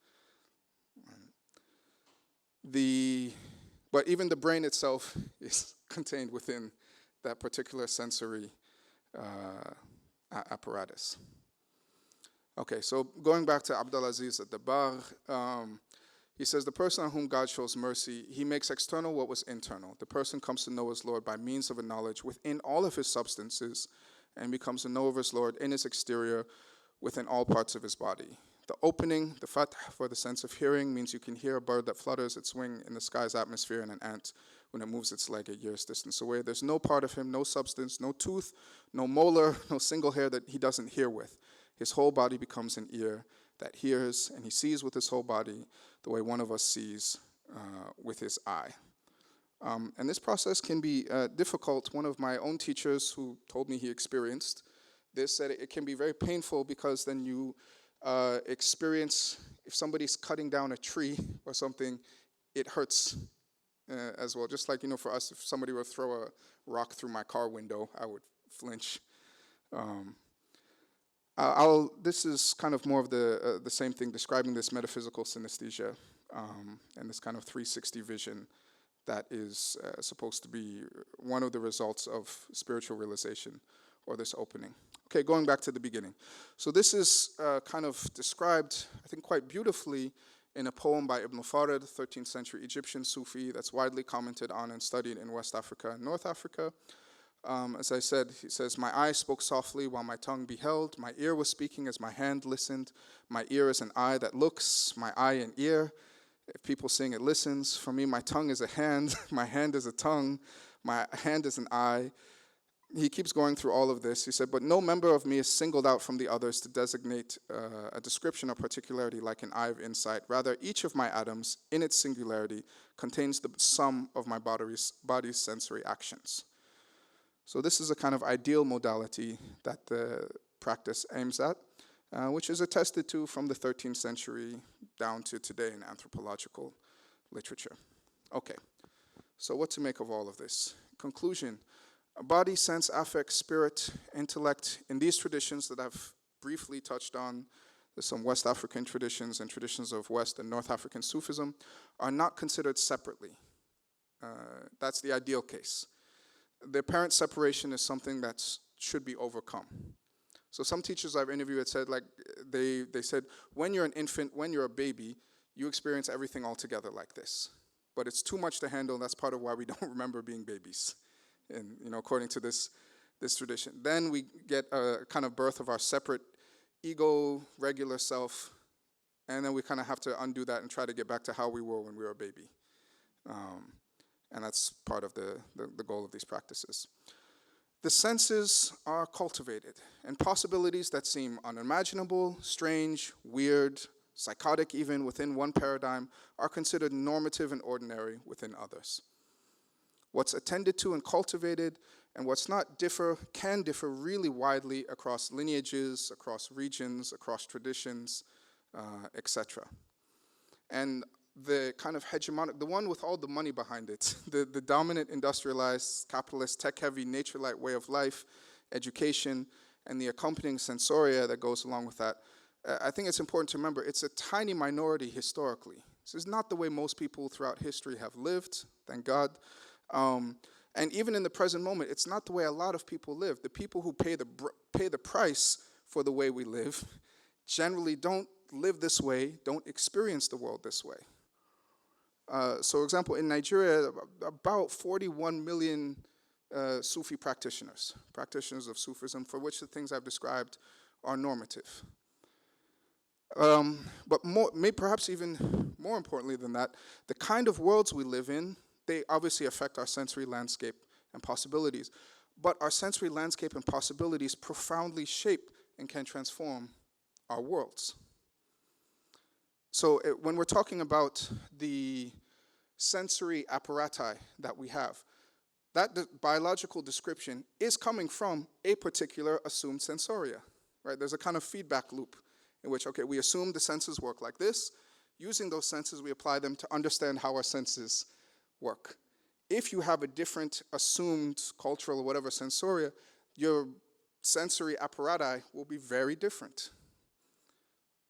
But even the brain itself is contained within that particular sensory apparatus. Okay, so going back to Abdelaziz Ad-Dabbar, he says, the person on whom God shows mercy, he makes external what was internal. The person comes to know his Lord by means of a knowledge within all of his substances and becomes to know of his Lord in his exterior within all parts of his body. The opening, the fath for the sense of hearing, means you can hear a bird that flutters its wing in the sky's atmosphere and an ant when it moves its leg a year's distance away. There's no part of him, no substance, no tooth, no molar, no single hair that he doesn't hear with. His whole body becomes an ear that hears, and he sees with his whole body the way one of us sees with his eye. And this process can be difficult. One of my own teachers who told me he experienced this said it can be very painful because then you experience, if somebody's cutting down a tree or something, it hurts as well. Just like, for us, if somebody were to throw a rock through my car window, I would flinch. This is kind of more of the same thing, describing this metaphysical synesthesia and this kind of 360 vision that is supposed to be one of the results of spiritual realization or this opening. Okay, going back to the beginning. So this is kind of described, I think, quite beautifully in a poem by Ibn Farid, 13th century Egyptian Sufi that's widely commented on and studied in West Africa and North Africa. As I said, he says, my eye spoke softly while my tongue beheld. My ear was speaking as my hand listened. My ear is an eye that looks, my eye an ear. If people sing, it listens. For me, my tongue is a hand. My hand is a tongue. My hand is an eye. he keeps going through all of this. He said, but no member of me is singled out from the others to designate a description or particularity like an eye of insight. Rather, each of my atoms, in its singularity, contains the sum of my body's sensory actions. So this is a kind of ideal modality that the practice aims at, which is attested to from the 13th century down to today in anthropological literature. Okay, so what to make of all of this? Conclusion. Body, sense, affect, spirit, intellect, in these traditions that I've briefly touched on, there's some West African traditions and traditions of West and North African Sufism, are not considered separately. That's the ideal case. The apparent separation is something that should be overcome. So some teachers I've interviewed had said, like, they said, when you're an infant, when you're a baby, you experience everything all together like this. But it's too much to handle, and that's part of why we don't remember being babies. And, according to this tradition. Then we get a kind of birth of our separate ego, regular self, and then we kind of have to undo that and try to get back to how we were when we were a baby. And that's part of the goal of these practices. The senses are cultivated, and possibilities that seem unimaginable, strange, weird, psychotic even within one paradigm are considered normative and ordinary within others. What's attended to and cultivated and what's not can differ really widely across lineages, across regions, across traditions, etc. And the kind of hegemonic, the one with all the money behind it, the dominant industrialized, capitalist, tech-heavy, nature-light way of life, education, and the accompanying sensoria that goes along with that, I think it's important to remember it's a tiny minority historically. This is not the way most people throughout history have lived, thank God. And even in the present moment, it's not the way a lot of people live. The people who pay the price for the way we live generally don't live this way, don't experience the world this way. So, for example, in Nigeria, about 41 million Sufi practitioners of Sufism, for which the things I've described are normative. But perhaps even more importantly than that, the kind of worlds we live in, they obviously affect our sensory landscape and possibilities. But our sensory landscape and possibilities profoundly shape and can transform our worlds. So when we're talking about the sensory apparati that we have, that biological description is coming from a particular assumed sensoria, right? There's a kind of feedback loop in which, okay, we assume the senses work like this. Using those senses, we apply them to understand how our senses work. If you have a different assumed cultural or whatever sensoria, your sensory apparati will be very different.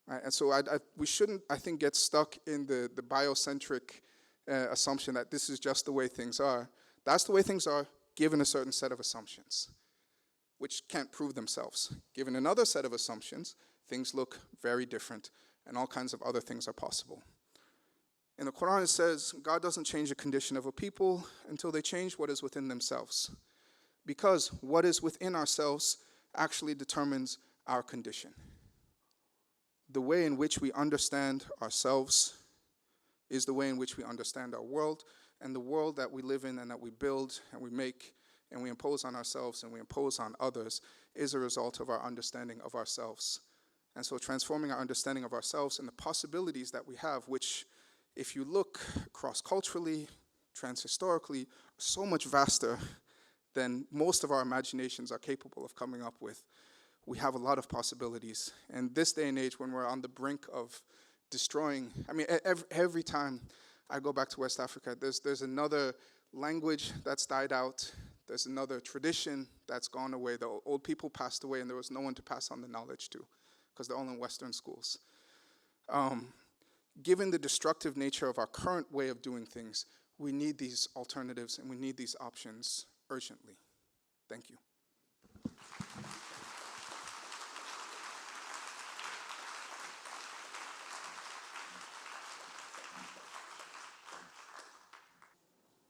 Right? And so we shouldn't, I think, get stuck in the biocentric assumption that this is just the way things are. That's the way things are given a certain set of assumptions, which can't prove themselves. Given another set of assumptions, things look very different, and all kinds of other things are possible. In the Quran, it says, God doesn't change the condition of a people until they change what is within themselves. Because what is within ourselves actually determines our condition. The way in which we understand ourselves is the way in which we understand our world, and the world that we live in and that we build and we make and we impose on ourselves and we impose on others is a result of our understanding of ourselves. And so transforming our understanding of ourselves and the possibilities that we have, which if you look cross-culturally, transhistorically, so much vaster than most of our imaginations are capable of coming up with. We have a lot of possibilities. And this day and age, when we're on the brink of destroying, I mean, every time I go back to West Africa, there's another language that's died out. There's another tradition that's gone away. The old people passed away, and there was no one to pass on the knowledge to, because they're all in Western schools. Given the destructive nature of our current way of doing things, we need these alternatives and we need these options urgently. Thank you.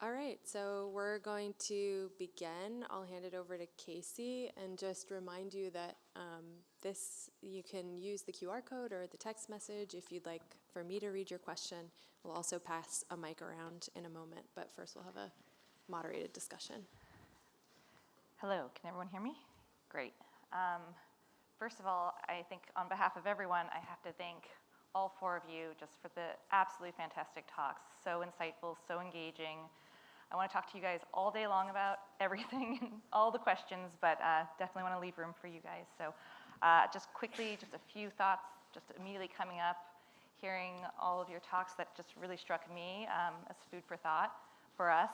All right, so we're going to begin. I'll hand it over to Casey and just remind you that you can use the QR code or the text message if you'd like for me to read your question. We'll also pass a mic around in a moment, but first we'll have a moderated discussion. Hello, can everyone hear me? Great. First of all, I think on behalf of everyone, I have to thank all four of you just for the absolutely fantastic talks. So insightful, so engaging. I want to talk to you guys all day long about everything and all the questions, but definitely want to leave room for you guys. So just quickly, just a few thoughts just immediately coming up, hearing all of your talks that just really struck me as food for thought for us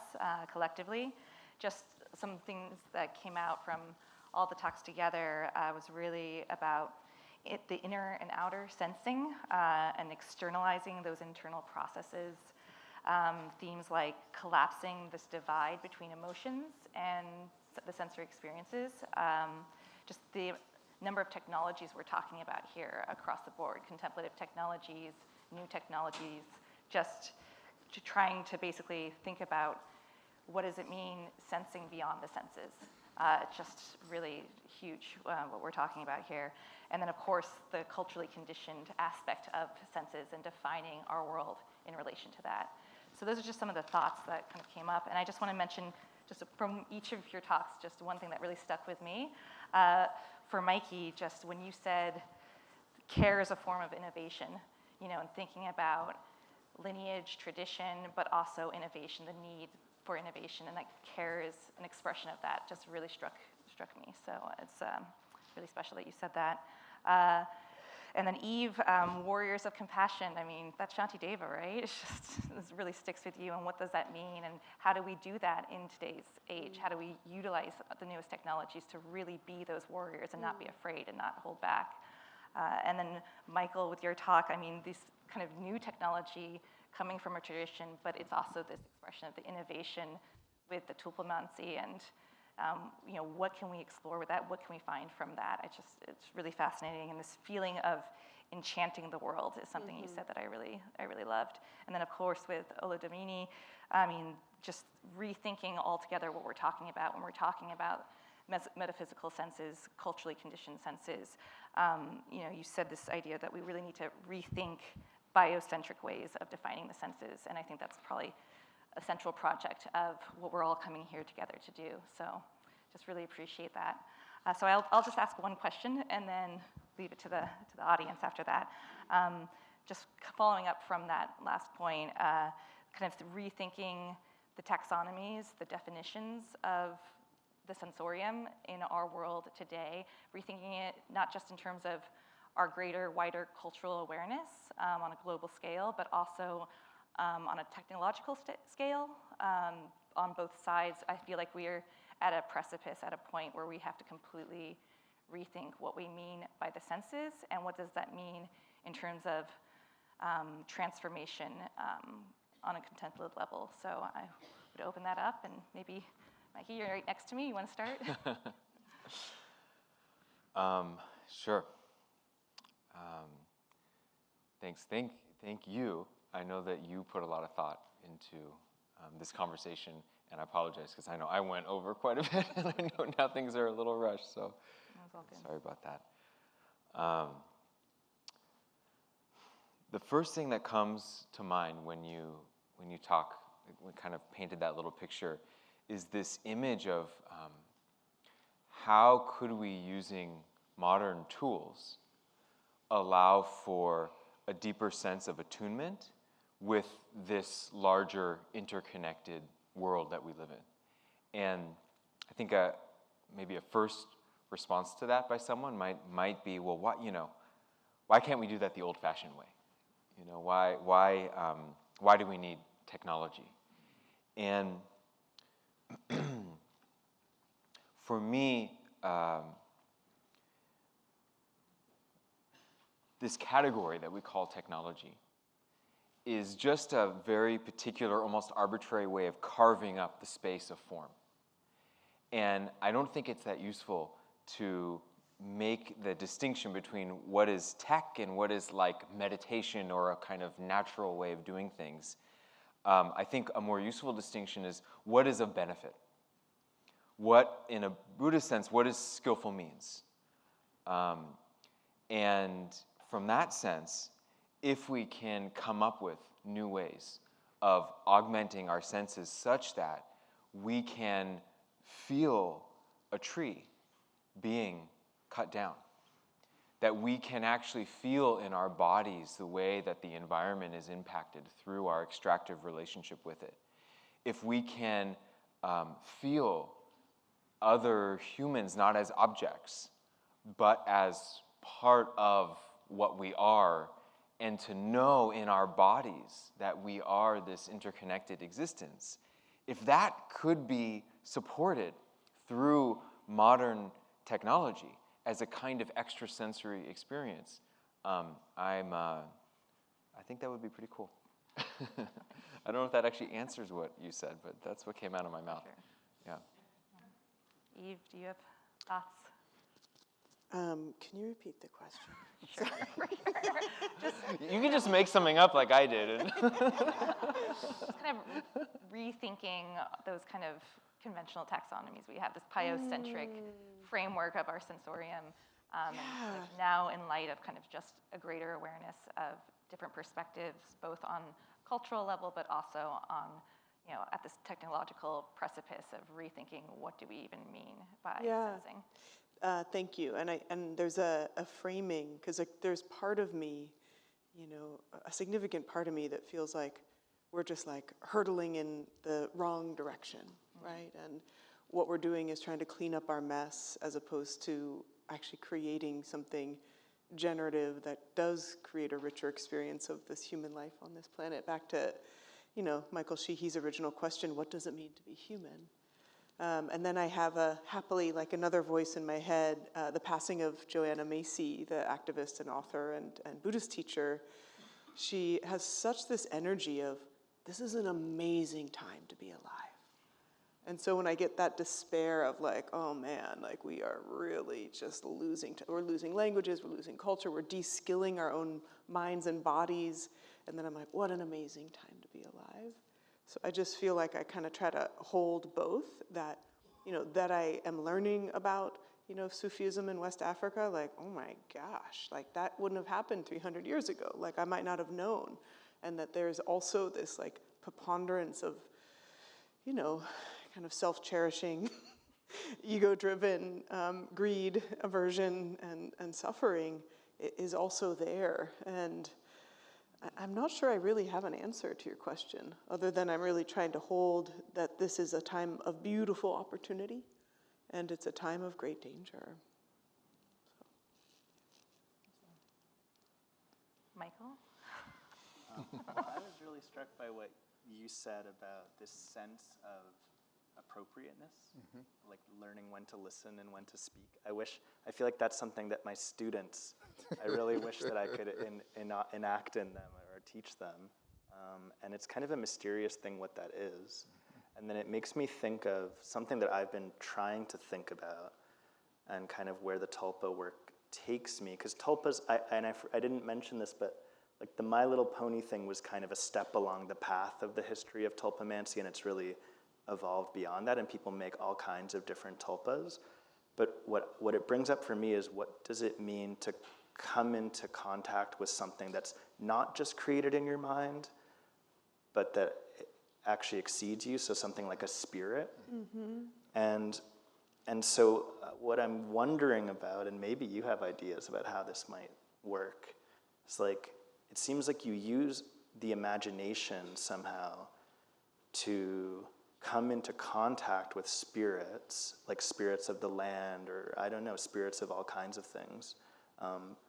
collectively. Just some things that came out from all the talks together was really about the inner and outer sensing and externalizing those internal processes. Themes like collapsing this divide between emotions and the sensory experiences. Just the number of technologies we're talking about here across the board, contemplative technologies, new technologies, just trying to basically think about what does it mean sensing beyond the senses. Just really huge what we're talking about here. And then of course the culturally conditioned aspect of senses and defining our world in relation to that. So those are just some of the thoughts that kind of came up. And I just want to mention, just from each of your talks, just one thing that really stuck with me. For Mikey, just when you said care is a form of innovation, you know, and thinking about lineage, tradition, but also innovation, the need for innovation, and that care is an expression of that, just really struck me. So it's really special that you said that. And then Eve, Warriors of Compassion. I mean, that's Shantideva, right? It's just, this really sticks with you, and what does that mean? And how do we do that in today's age? How do we utilize the newest technologies to really be those warriors and not be afraid and not hold back? And then Michael, with your talk, I mean, this kind of new technology coming from a tradition, but it's also this expression of the innovation with the tulpamansi and you know, what can we explore with that? What can we find from that? It's really fascinating, and this feeling of enchanting the world is something you said that I really loved. And then of course with Oludamini, I mean, just rethinking altogether what we're talking about when we're talking about metaphysical senses, culturally conditioned senses. You know, you said this idea that we really need to rethink biocentric ways of defining the senses, and I think that's probably a central project of what we're all coming here together to do. So just really appreciate that. So I'll just ask one question and then leave it to the audience after that. Just following up from that last point, kind of rethinking the taxonomies, the definitions of the sensorium in our world today, rethinking it not just in terms of our greater, wider cultural awareness on a global scale, but also on a technological scale. On both sides, I feel like we're at a precipice, at a point where we have to completely rethink what we mean by the senses and what does that mean in terms of transformation on a contemplative level. So I would open that up, and maybe, Mikey, you're right next to me. You want to start? Sure. Thanks. Thank you. I know that you put a lot of thought into this conversation, and I apologize because I know I went over quite a bit, and I know now things are a little rushed, so sorry about that. The first thing that comes to mind when you talk, when kind of painted that little picture, is this image of how could we, using modern tools, allow for a deeper sense of attunement with this larger interconnected world that we live in. And I think maybe a first response to that by someone might be, well, why can't we do that the old-fashioned way? You know, why do we need technology? And for me, this category that we call technology is just a very particular, almost arbitrary way of carving up the space of form. And I don't think it's that useful to make the distinction between what is tech and what is like meditation or a kind of natural way of doing things. I think a more useful distinction is what is of benefit. What, in a Buddhist sense, what does skillful means? And from that sense, if we can come up with new ways of augmenting our senses such that we can feel a tree being cut down, that we can actually feel in our bodies the way that the environment is impacted through our extractive relationship with it. If we can feel other humans not as objects, but as part of what we are, and to know in our bodies that we are this interconnected existence, if that could be supported through modern technology as a kind of extrasensory experience, I think that would be pretty cool. I don't know if that actually answers what you said, but that's what came out of my mouth. Sure. Yeah. Eve, do you have thoughts? Can you repeat the question? Sure. You can just make something up like I did. Just kind of rethinking those kind of conventional taxonomies. We have this pyocentric framework of our sensorium. And like now in light of kind of just a greater awareness of different perspectives, both on cultural level, but also on, at this technological precipice of rethinking what do we even mean by sensing. Thank you. And there's a framing, because there's part of me, a significant part of me that feels like we're just like hurtling in the wrong direction, right? And what we're doing is trying to clean up our mess as opposed to actually creating something generative that does create a richer experience of this human life on this planet. Back to, Michael Sheehy's original question, what does it mean to be human? And then I have happily, like another voice in my head, the passing of Joanna Macy, the activist and author and Buddhist teacher. She has such this energy of, this is an amazing time to be alive. And so when I get that despair of like, oh man, like we are really just we're losing languages, we're losing culture, we're de-skilling our own minds and bodies. And then I'm like, what an amazing time to be alive. So I just feel like I kind of try to hold both, that, that I am learning about, Sufism in West Africa, like, oh my gosh, like that wouldn't have happened 300 years ago. Like I might not have known. And that there's also this like preponderance of, kind of self-cherishing, ego-driven greed, aversion, and suffering is also there. And I'm not sure I really have an answer to your question, other than I'm really trying to hold that this is a time of beautiful opportunity, and it's a time of great danger. Michael? I was really struck by what you said about this sense of appropriateness, like learning when to listen and when to speak. I feel like that's something that my students, I really wish that I could enact in them or teach them. And it's kind of a mysterious thing what that is. And then it makes me think of something that I've been trying to think about and kind of where the tulpa work takes me. Because tulpas, I didn't mention this, but like the My Little Pony thing was kind of a step along the path of the history of tulpamancy, and it's really evolved beyond that, and people make all kinds of different tulpas. But what it brings up for me is, what does it mean to come into contact with something that's not just created in your mind, but that actually exceeds you, so something like a spirit. And so what I'm wondering about, and maybe you have ideas about how this might work, is like, it seems like you use the imagination somehow to come into contact with spirits, like spirits of the land, or I don't know, spirits of all kinds of things.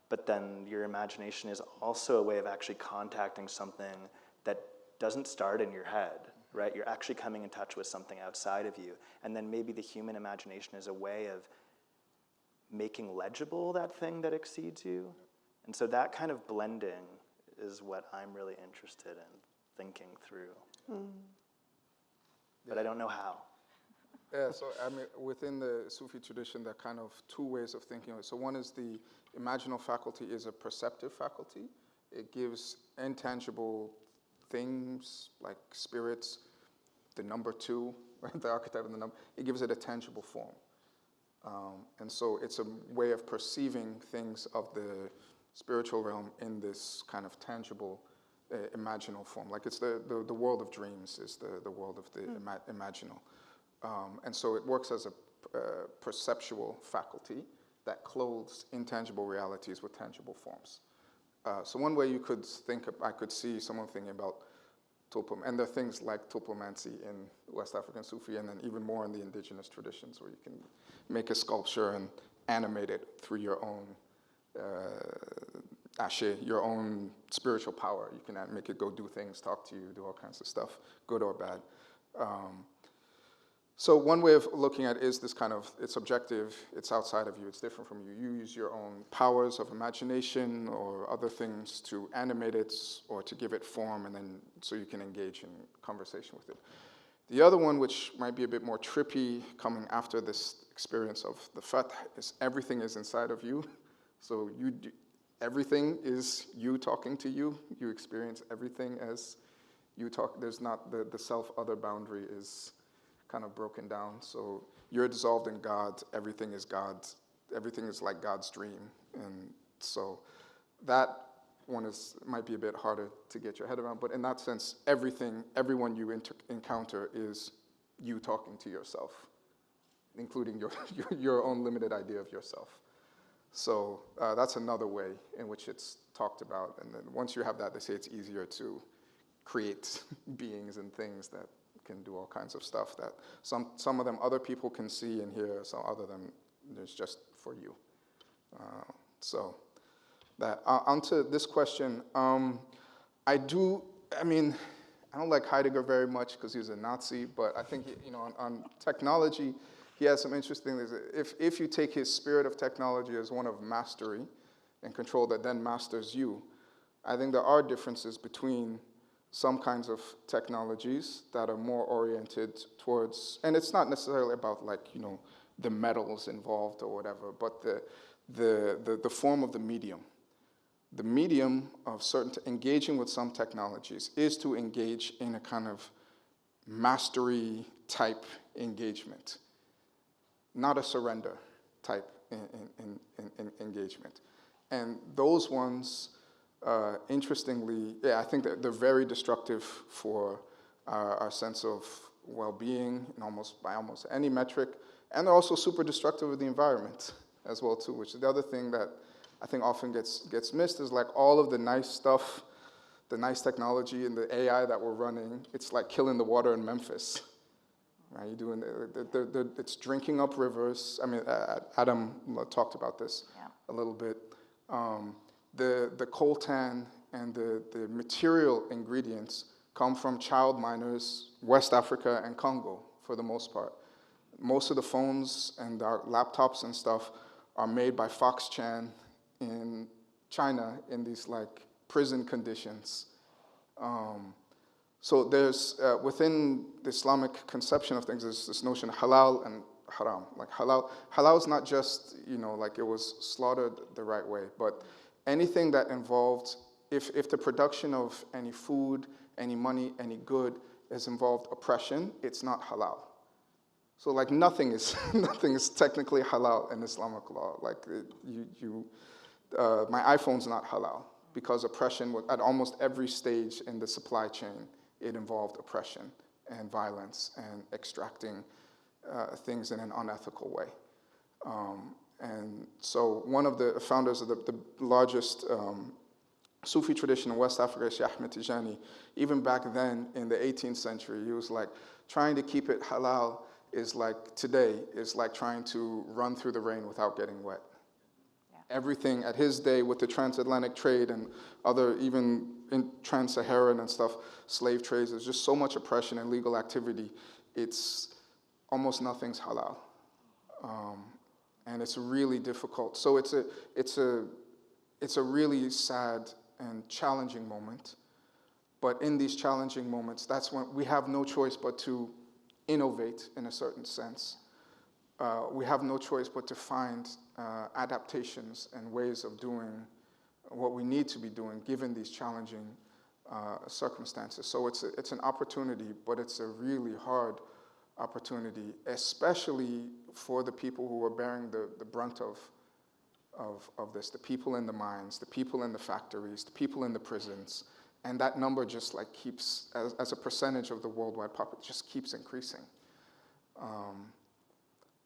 But then your imagination is also a way of actually contacting something that doesn't start in your head, right? You're actually coming in touch with something outside of you. And then maybe the human imagination is a way of making legible that thing that exceeds you. And so that kind of blending is what I'm really interested in thinking through. But I don't know how. Yeah, so I mean, within the Sufi tradition, there are kind of two ways of thinking of it. So one is the imaginal faculty is a perceptive faculty. It gives intangible things like spirits, the number 2, right, the archetype of the number, it gives it a tangible form. And so it's a way of perceiving things of the spiritual realm in this kind of tangible, imaginal form. Like it's the world of dreams is the world of the imaginal. And so it works as a perceptual faculty that clothes intangible realities with tangible forms. So one way you could think, I could see someone thinking about and there are things like tulpomancy in West African Sufi, and then even more in the indigenous traditions, where you can make a sculpture and animate it through your own ashe, your own spiritual power. You can make it go do things, talk to you, do all kinds of stuff, good or bad. So one way of looking at it is this kind of, it's objective, it's outside of you, it's different from you. You use your own powers of imagination or other things to animate it or to give it form, and then so you can engage in conversation with it. The other one, which might be a bit more trippy coming after this experience of the fath, is everything is inside of you. So everything is you talking to you. You experience everything as you talk. There's not the self-other boundary is kind of broken down. So you're dissolved in God. Everything is God's. Everything is like God's dream. And so that one might be a bit harder to get your head around. But in that sense, everyone you encounter is you talking to yourself, including your own limited idea of yourself. So that's another way in which it's talked about. And then once you have that, they say it's easier to create beings and things that can do all kinds of stuff that some of them other people can see and hear, some other them there's just for you. So that onto this question. I don't like Heidegger very much because he was a Nazi, but I think on technology, he has some interesting things. If you take his spirit of technology as one of mastery and control that then masters you, I think there are differences between some kinds of technologies that are more oriented towards, and it's not necessarily about the metals involved or whatever, but the form of the medium. The medium of engaging with some technologies is to engage in a kind of mastery type engagement, not a surrender type engagement. And those ones, interestingly, I think that they're very destructive for our sense of well-being by almost any metric, and they're also super destructive of the environment as well too, which is the other thing that I think often gets missed is like all of the nice stuff, the nice technology and the AI that we're running, it's like killing the water in Memphis. Right? You're doing it's drinking up rivers. I mean, Adam talked about this a little bit. The coltan and the material ingredients come from child miners, West Africa and Congo for the most part. Most of the phones and our laptops and stuff are made by Foxchan in China in these like prison conditions. So there's, within the Islamic conception of things, there's this notion of halal and haram. Like halal is not just, like it was slaughtered the right way, but anything that involved, if the production of any food, any money, any good has involved oppression, it's not halal. So like nothing is technically halal in Islamic law. Like my iPhone's not halal because oppression at almost every stage in the supply chain, it involved oppression and violence and extracting things in an unethical way. And so one of the founders of the largest Sufi tradition in West Africa, Sheikh Ahmed Tijani, even back then in the 18th century, he was like, trying to keep it halal is like trying to run through the rain without getting wet. Yeah. Everything at his day with the transatlantic trade and other, even in trans-Saharan and stuff, slave trades, there's just so much oppression and legal activity, it's almost nothing's halal. And it's really difficult. So it's a really sad and challenging moment. But in these challenging moments, that's when we have no choice but to innovate in a certain sense. We have no choice but to find adaptations and ways of doing what we need to be doing given these challenging circumstances. So it's an opportunity, but it's a really hard opportunity, especially for the people who are bearing the brunt of this, the people in the mines, the people in the factories, the people in the prisons. And that number just like keeps, as a percentage of the worldwide population, just keeps increasing.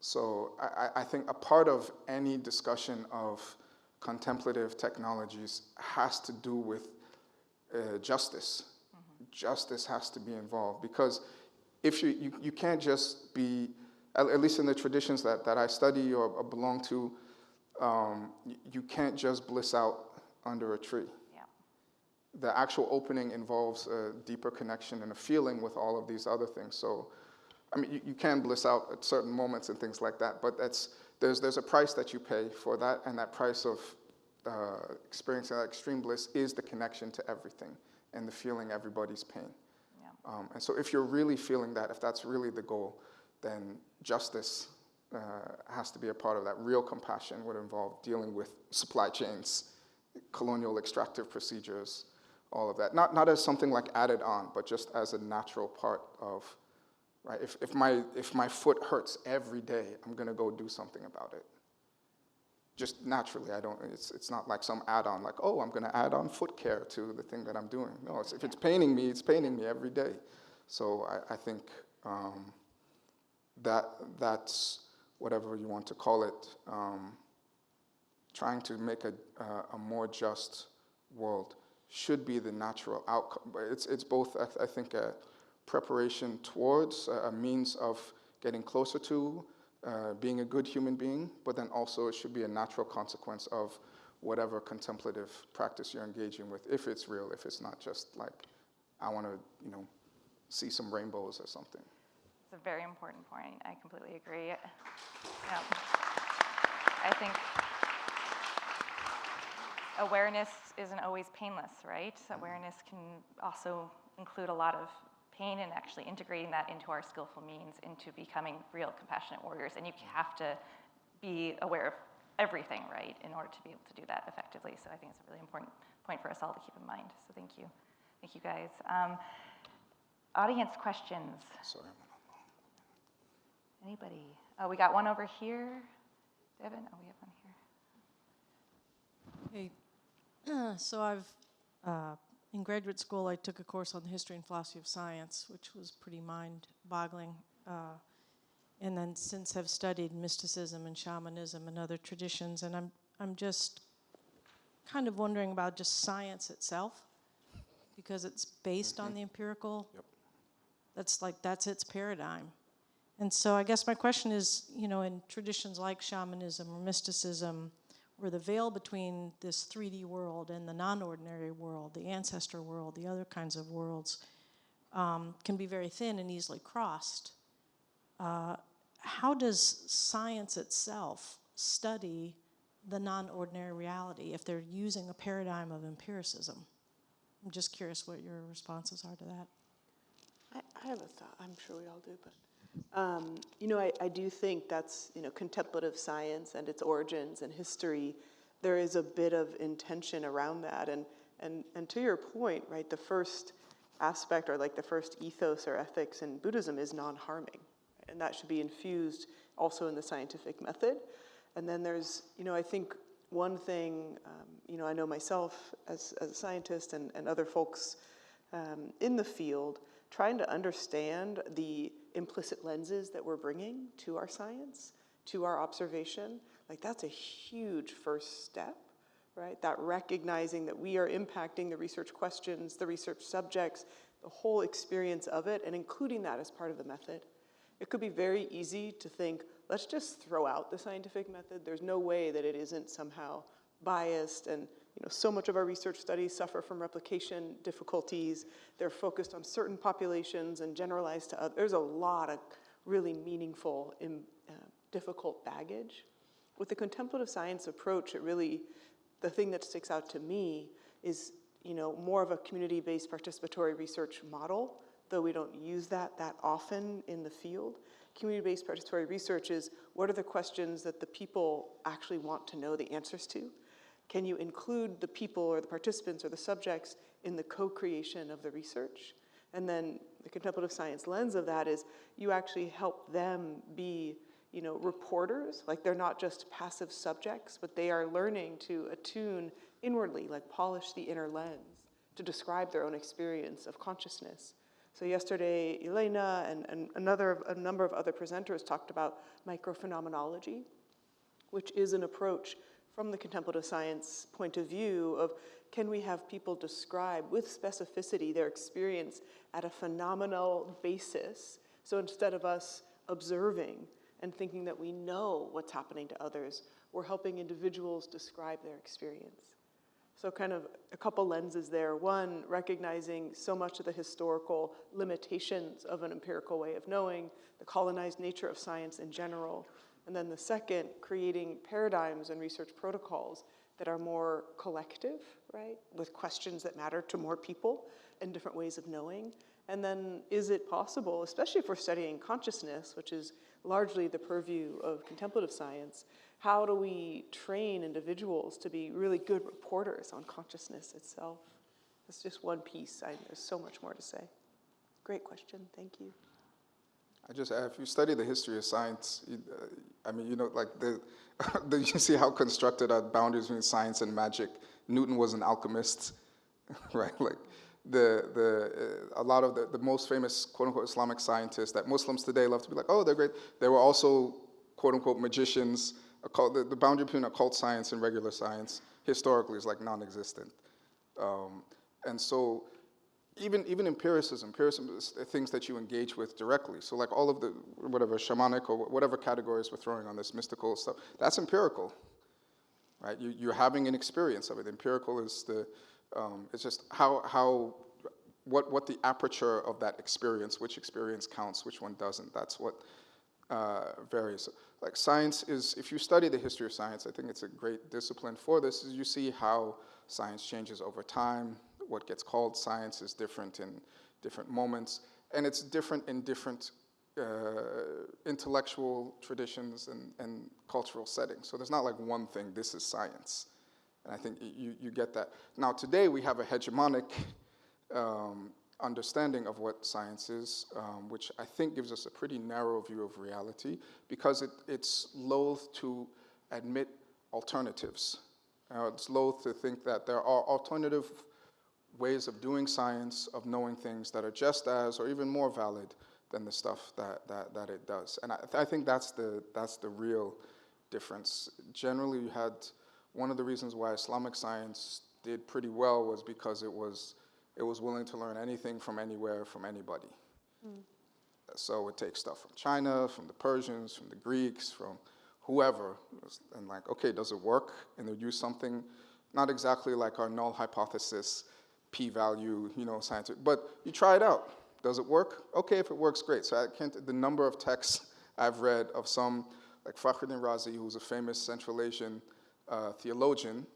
So I think a part of any discussion of contemplative technologies has to do with justice. Justice has to be involved, because if you can't just be, at least in the traditions that I study or belong to, you can't just bliss out under a tree. Yeah. The actual opening involves a deeper connection and a feeling with all of these other things. So, I mean, you can bliss out at certain moments and things like that, but there's a price that you pay for that, and that price of experiencing that extreme bliss is the connection to everything and the feeling everybody's pain. Yeah. And so if you're really feeling that, if that's really the goal, then justice has to be a part of that. Real compassion would involve dealing with supply chains, colonial extractive procedures, all of that. Not as something like added on, but just as a natural part of, right? If my foot hurts every day, I'm gonna go do something about it. Just naturally, it's not like some add-on, like, oh, I'm gonna add on foot care to the thing that I'm doing. No, if it's paining me, it's paining me every day. So I think that's, whatever you want to call it, trying to make a more just world should be the natural outcome. But it's both, I think, a preparation towards a means of getting closer to being a good human being, but then also it should be a natural consequence of whatever contemplative practice you're engaging with, if it's real, if it's not just like, I want to, see some rainbows or something. It's a very important point. I completely agree. Yeah. I think awareness isn't always painless, right? Awareness can also include a lot of pain, and actually integrating that into our skillful means into becoming real compassionate warriors. And you have to be aware of everything, right, in order to be able to do that effectively. So I think it's a really important point for us all to keep in mind. So thank you. Thank you, guys. Audience questions. Sorry. Anybody? Oh, we got one over here. Devin? Oh, we have one here. Hey, so I've, in graduate school, I took a course on the history and philosophy of science, which was pretty mind-boggling. And then since have studied mysticism and shamanism and other traditions, and I'm just kind of wondering about just science itself, because it's based on the empirical. Yep. That's its paradigm. And so I guess my question is, in traditions like shamanism or mysticism, where the veil between this 3D world and the non-ordinary world, the ancestor world, the other kinds of worlds, can be very thin and easily crossed. How does science itself study the non-ordinary reality if they're using a paradigm of empiricism? I'm just curious what your responses are to that. I have a thought. I'm sure we all do, but I do think that's contemplative science and its origins and history. There is a bit of intention around that, and to your point, right? The first aspect, or like the first ethos or ethics in Buddhism, is non-harming, and that should be infused also in the scientific method. And then there's, I think one thing, I know myself as a scientist and other folks in the field, trying to understand the implicit lenses that we're bringing to our science, to our observation, like that's a huge first step, right? That recognizing that we are impacting the research questions, the research subjects, the whole experience of it, and including that as part of the method. It could be very easy to think, let's just throw out the scientific method. There's no way that it isn't somehow biased, and so much of our research studies suffer from replication difficulties. They're focused on certain populations and generalized to others. There's a lot of really meaningful, difficult baggage. With the contemplative science approach, the thing that sticks out to me is, more of a community-based participatory research model, though we don't use that often in the field. Community-based participatory research is, what are the questions that the people actually want to know the answers to? Can you include the people or the participants or the subjects in the co-creation of the research? And then the contemplative science lens of that is you actually help them be, reporters. Like they're not just passive subjects, but they are learning to attune inwardly, like polish the inner lens to describe their own experience of consciousness. So yesterday, Elena and a number of other presenters talked about microphenomenology, which is an approach from the contemplative science point of view of, can we have people describe with specificity their experience at a phenomenal basis? So instead of us observing and thinking that we know what's happening to others, we're helping individuals describe their experience. So kind of a couple lenses there. One, recognizing so much of the historical limitations of an empirical way of knowing, the colonized nature of science in general. And then the second, creating paradigms and research protocols that are more collective, right? With questions that matter to more people and different ways of knowing. And then, is it possible, especially if we're studying consciousness, which is largely the purview of contemplative science, how do we train individuals to be really good reporters on consciousness itself? That's just one piece. There's so much more to say. Great question. Thank you. I just add, if you study the history of science, like you see how constructed are boundaries between science and magic. Newton was an alchemist, right? Like a lot of the most famous quote unquote Islamic scientists that Muslims today love to be like, oh, they're great. They were also quote unquote magicians. The boundary between occult science and regular science historically is like non-existent, and so. Even empiricism is things that you engage with directly. So like all of the, whatever, shamanic or whatever categories we're throwing on this mystical stuff, that's empirical, right? You're having an experience of it. Empirical is it's just what the aperture of that experience, which experience counts, which one doesn't. That's what varies. Like science is, if you study the history of science, I think it's a great discipline for this, is you see how science changes over time. What gets called science is different in different moments, and it's different in different intellectual traditions and cultural settings. So there's not like one thing, this is science. And I think you get that. Now today we have a hegemonic understanding of what science is, which I think gives us a pretty narrow view of reality, because it's loath to admit alternatives. It's loath to think that there are alternative ways of doing science, of knowing things that are just as or even more valid than the stuff that it does. And I think that's the real difference. Generally, you had one of the reasons why Islamic science did pretty well was because it was willing to learn anything from anywhere, from anybody. So it takes stuff from China, from the Persians, from the Greeks, from whoever, and like, okay, does it work? And they'll use something, not exactly like our null hypothesis, p-value, scientific, but you try it out. Does it work? Okay, if it works, great. So the number of texts I've read of some, like Fakhruddin Razi, who's a famous Central Asian theologian,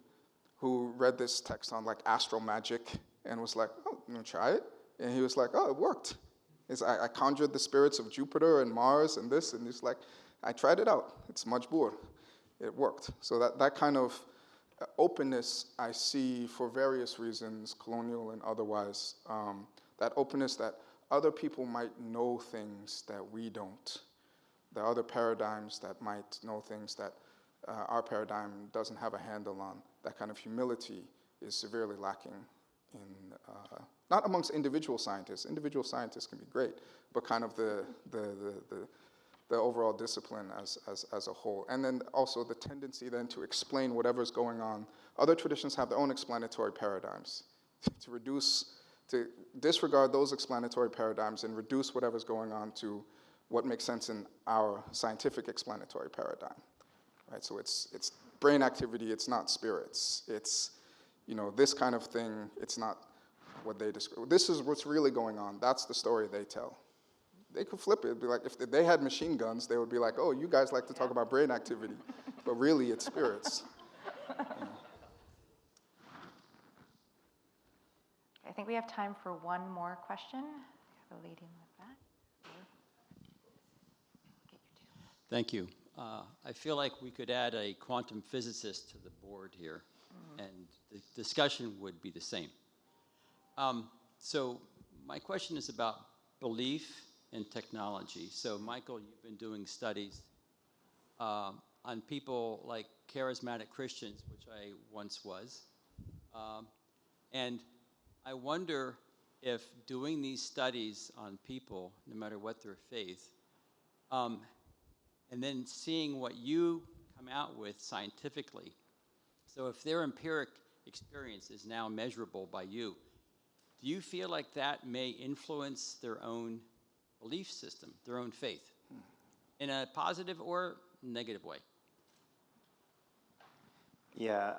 who read this text on like astral magic and was like, oh, you want to try it? And he was like, oh, it worked. I conjured the spirits of Jupiter and Mars and this, and he's like, I tried it out. It's majbour. It worked. So that kind of openness I see for various reasons, colonial and otherwise, that openness that other people might know things that we don't. There are other paradigms that might know things that our paradigm doesn't have a handle on. That kind of humility is severely lacking in, not amongst individual scientists. Individual scientists can be great, but kind of the overall discipline as a whole. And then also the tendency then to explain whatever's going on. Other traditions have their own explanatory paradigms. To disregard those explanatory paradigms and reduce whatever's going on to what makes sense in our scientific explanatory paradigm. Right? So it's brain activity, it's not spirits. It's, this kind of thing, it's not what they describe. This is what's really going on. That's the story they tell. They could flip it. It'd be like, if they had machine guns, they would be like, oh, you guys like to talk about brain activity. But really, it's spirits. I think we have time for one more question. We have a lady in the back. Thank you. I feel like we could add a quantum physicist to the board here, and the discussion would be the same. So my question is about belief in technology. So Michael, you've been doing studies on people like charismatic Christians, which I once was, and I wonder if doing these studies on people, no matter what their faith, and then seeing what you come out with scientifically. So if their empiric experience is now measurable by you, do you feel like that may influence their own belief system, their own faith, in a positive or negative way? Yeah,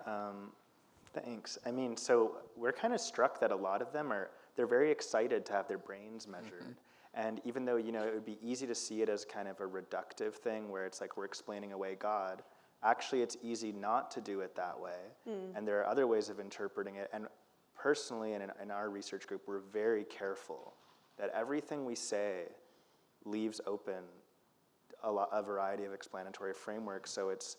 thanks. I mean, so we're kind of struck that a lot of them they're very excited to have their brains measured. And even though, it would be easy to see it as kind of a reductive thing where it's like we're explaining away God, actually it's easy not to do it that way. And there are other ways of interpreting it. And personally, and in our research group, we're very careful that everything we say leaves open a variety of explanatory frameworks. So it's,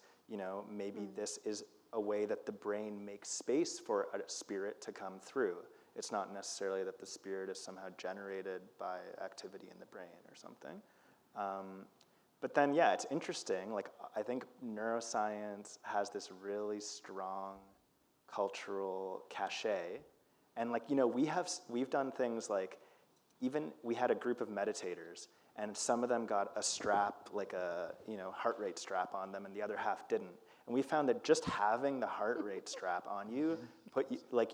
maybe this is a way that the brain makes space for a spirit to come through. It's not necessarily that the spirit is somehow generated by activity in the brain or something. But then, yeah, it's interesting. Like, I think neuroscience has this really strong cultural cachet. And like, we've done things like, even we had a group of meditators, and some of them got a strap, like a heart rate strap on them, and the other half didn't. And we found that just having the heart rate strap on you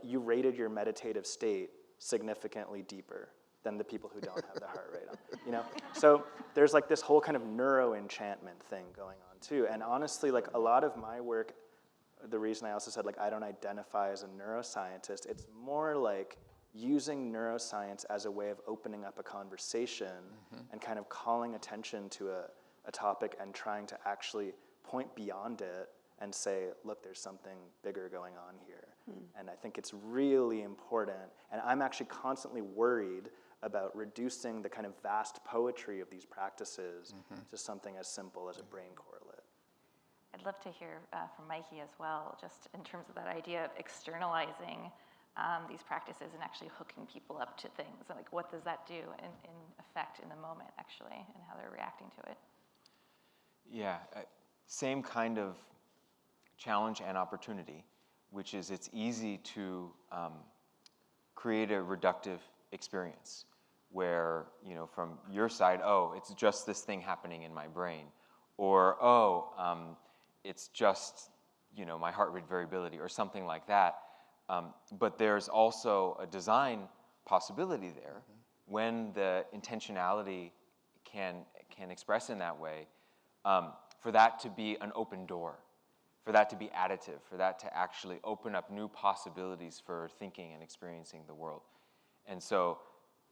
you rated your meditative state significantly deeper than the people who don't have the heart rate on. So there's like this whole kind of neuro enchantment thing going on too. And honestly, like a lot of my work, the reason I also said like I don't identify as a neuroscientist, it's more like using neuroscience as a way of opening up a conversation and kind of calling attention to a topic and trying to actually point beyond it and say, look, there's something bigger going on here. And I think it's really important. And I'm actually constantly worried about reducing the kind of vast poetry of these practices to something as simple as a brain correlate. I'd love to hear from Mikey as well, just in terms of that idea of externalizing these practices and actually hooking people up to things. Like, what does that do in effect in the moment, actually, and how they're reacting to it? Yeah, same kind of challenge and opportunity, which is it's easy to create a reductive experience where, from your side, oh, it's just this thing happening in my brain, or, oh, it's just, my heart rate variability, or something like that. But there's also a design possibility there when the intentionality can express in that way, for that to be an open door, for that to be additive, for that to actually open up new possibilities for thinking and experiencing the world. And so,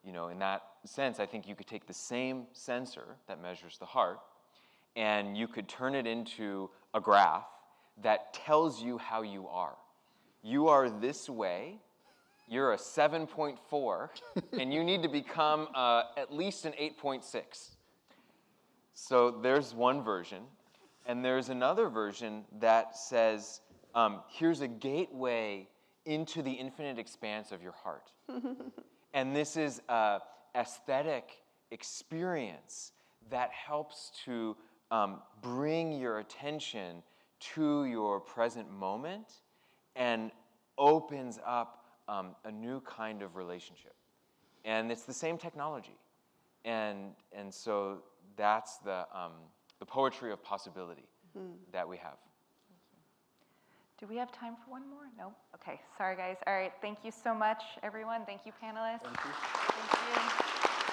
in that sense, I think you could take the same sensor that measures the heart, and you could turn it into a graph that tells you how you are. You are this way, you're a 7.4, and you need to become at least an 8.6. So there's one version. And there's another version that says, here's a gateway into the infinite expanse of your heart. And this is an aesthetic experience that helps to bring your attention to your present moment and opens up a new kind of relationship. And it's the same technology. And so that's the poetry of possibility that we have. Do we have time for one more? No? Okay, sorry guys. All right, thank you so much, everyone. Thank you, panelists. Thank you. Thank you.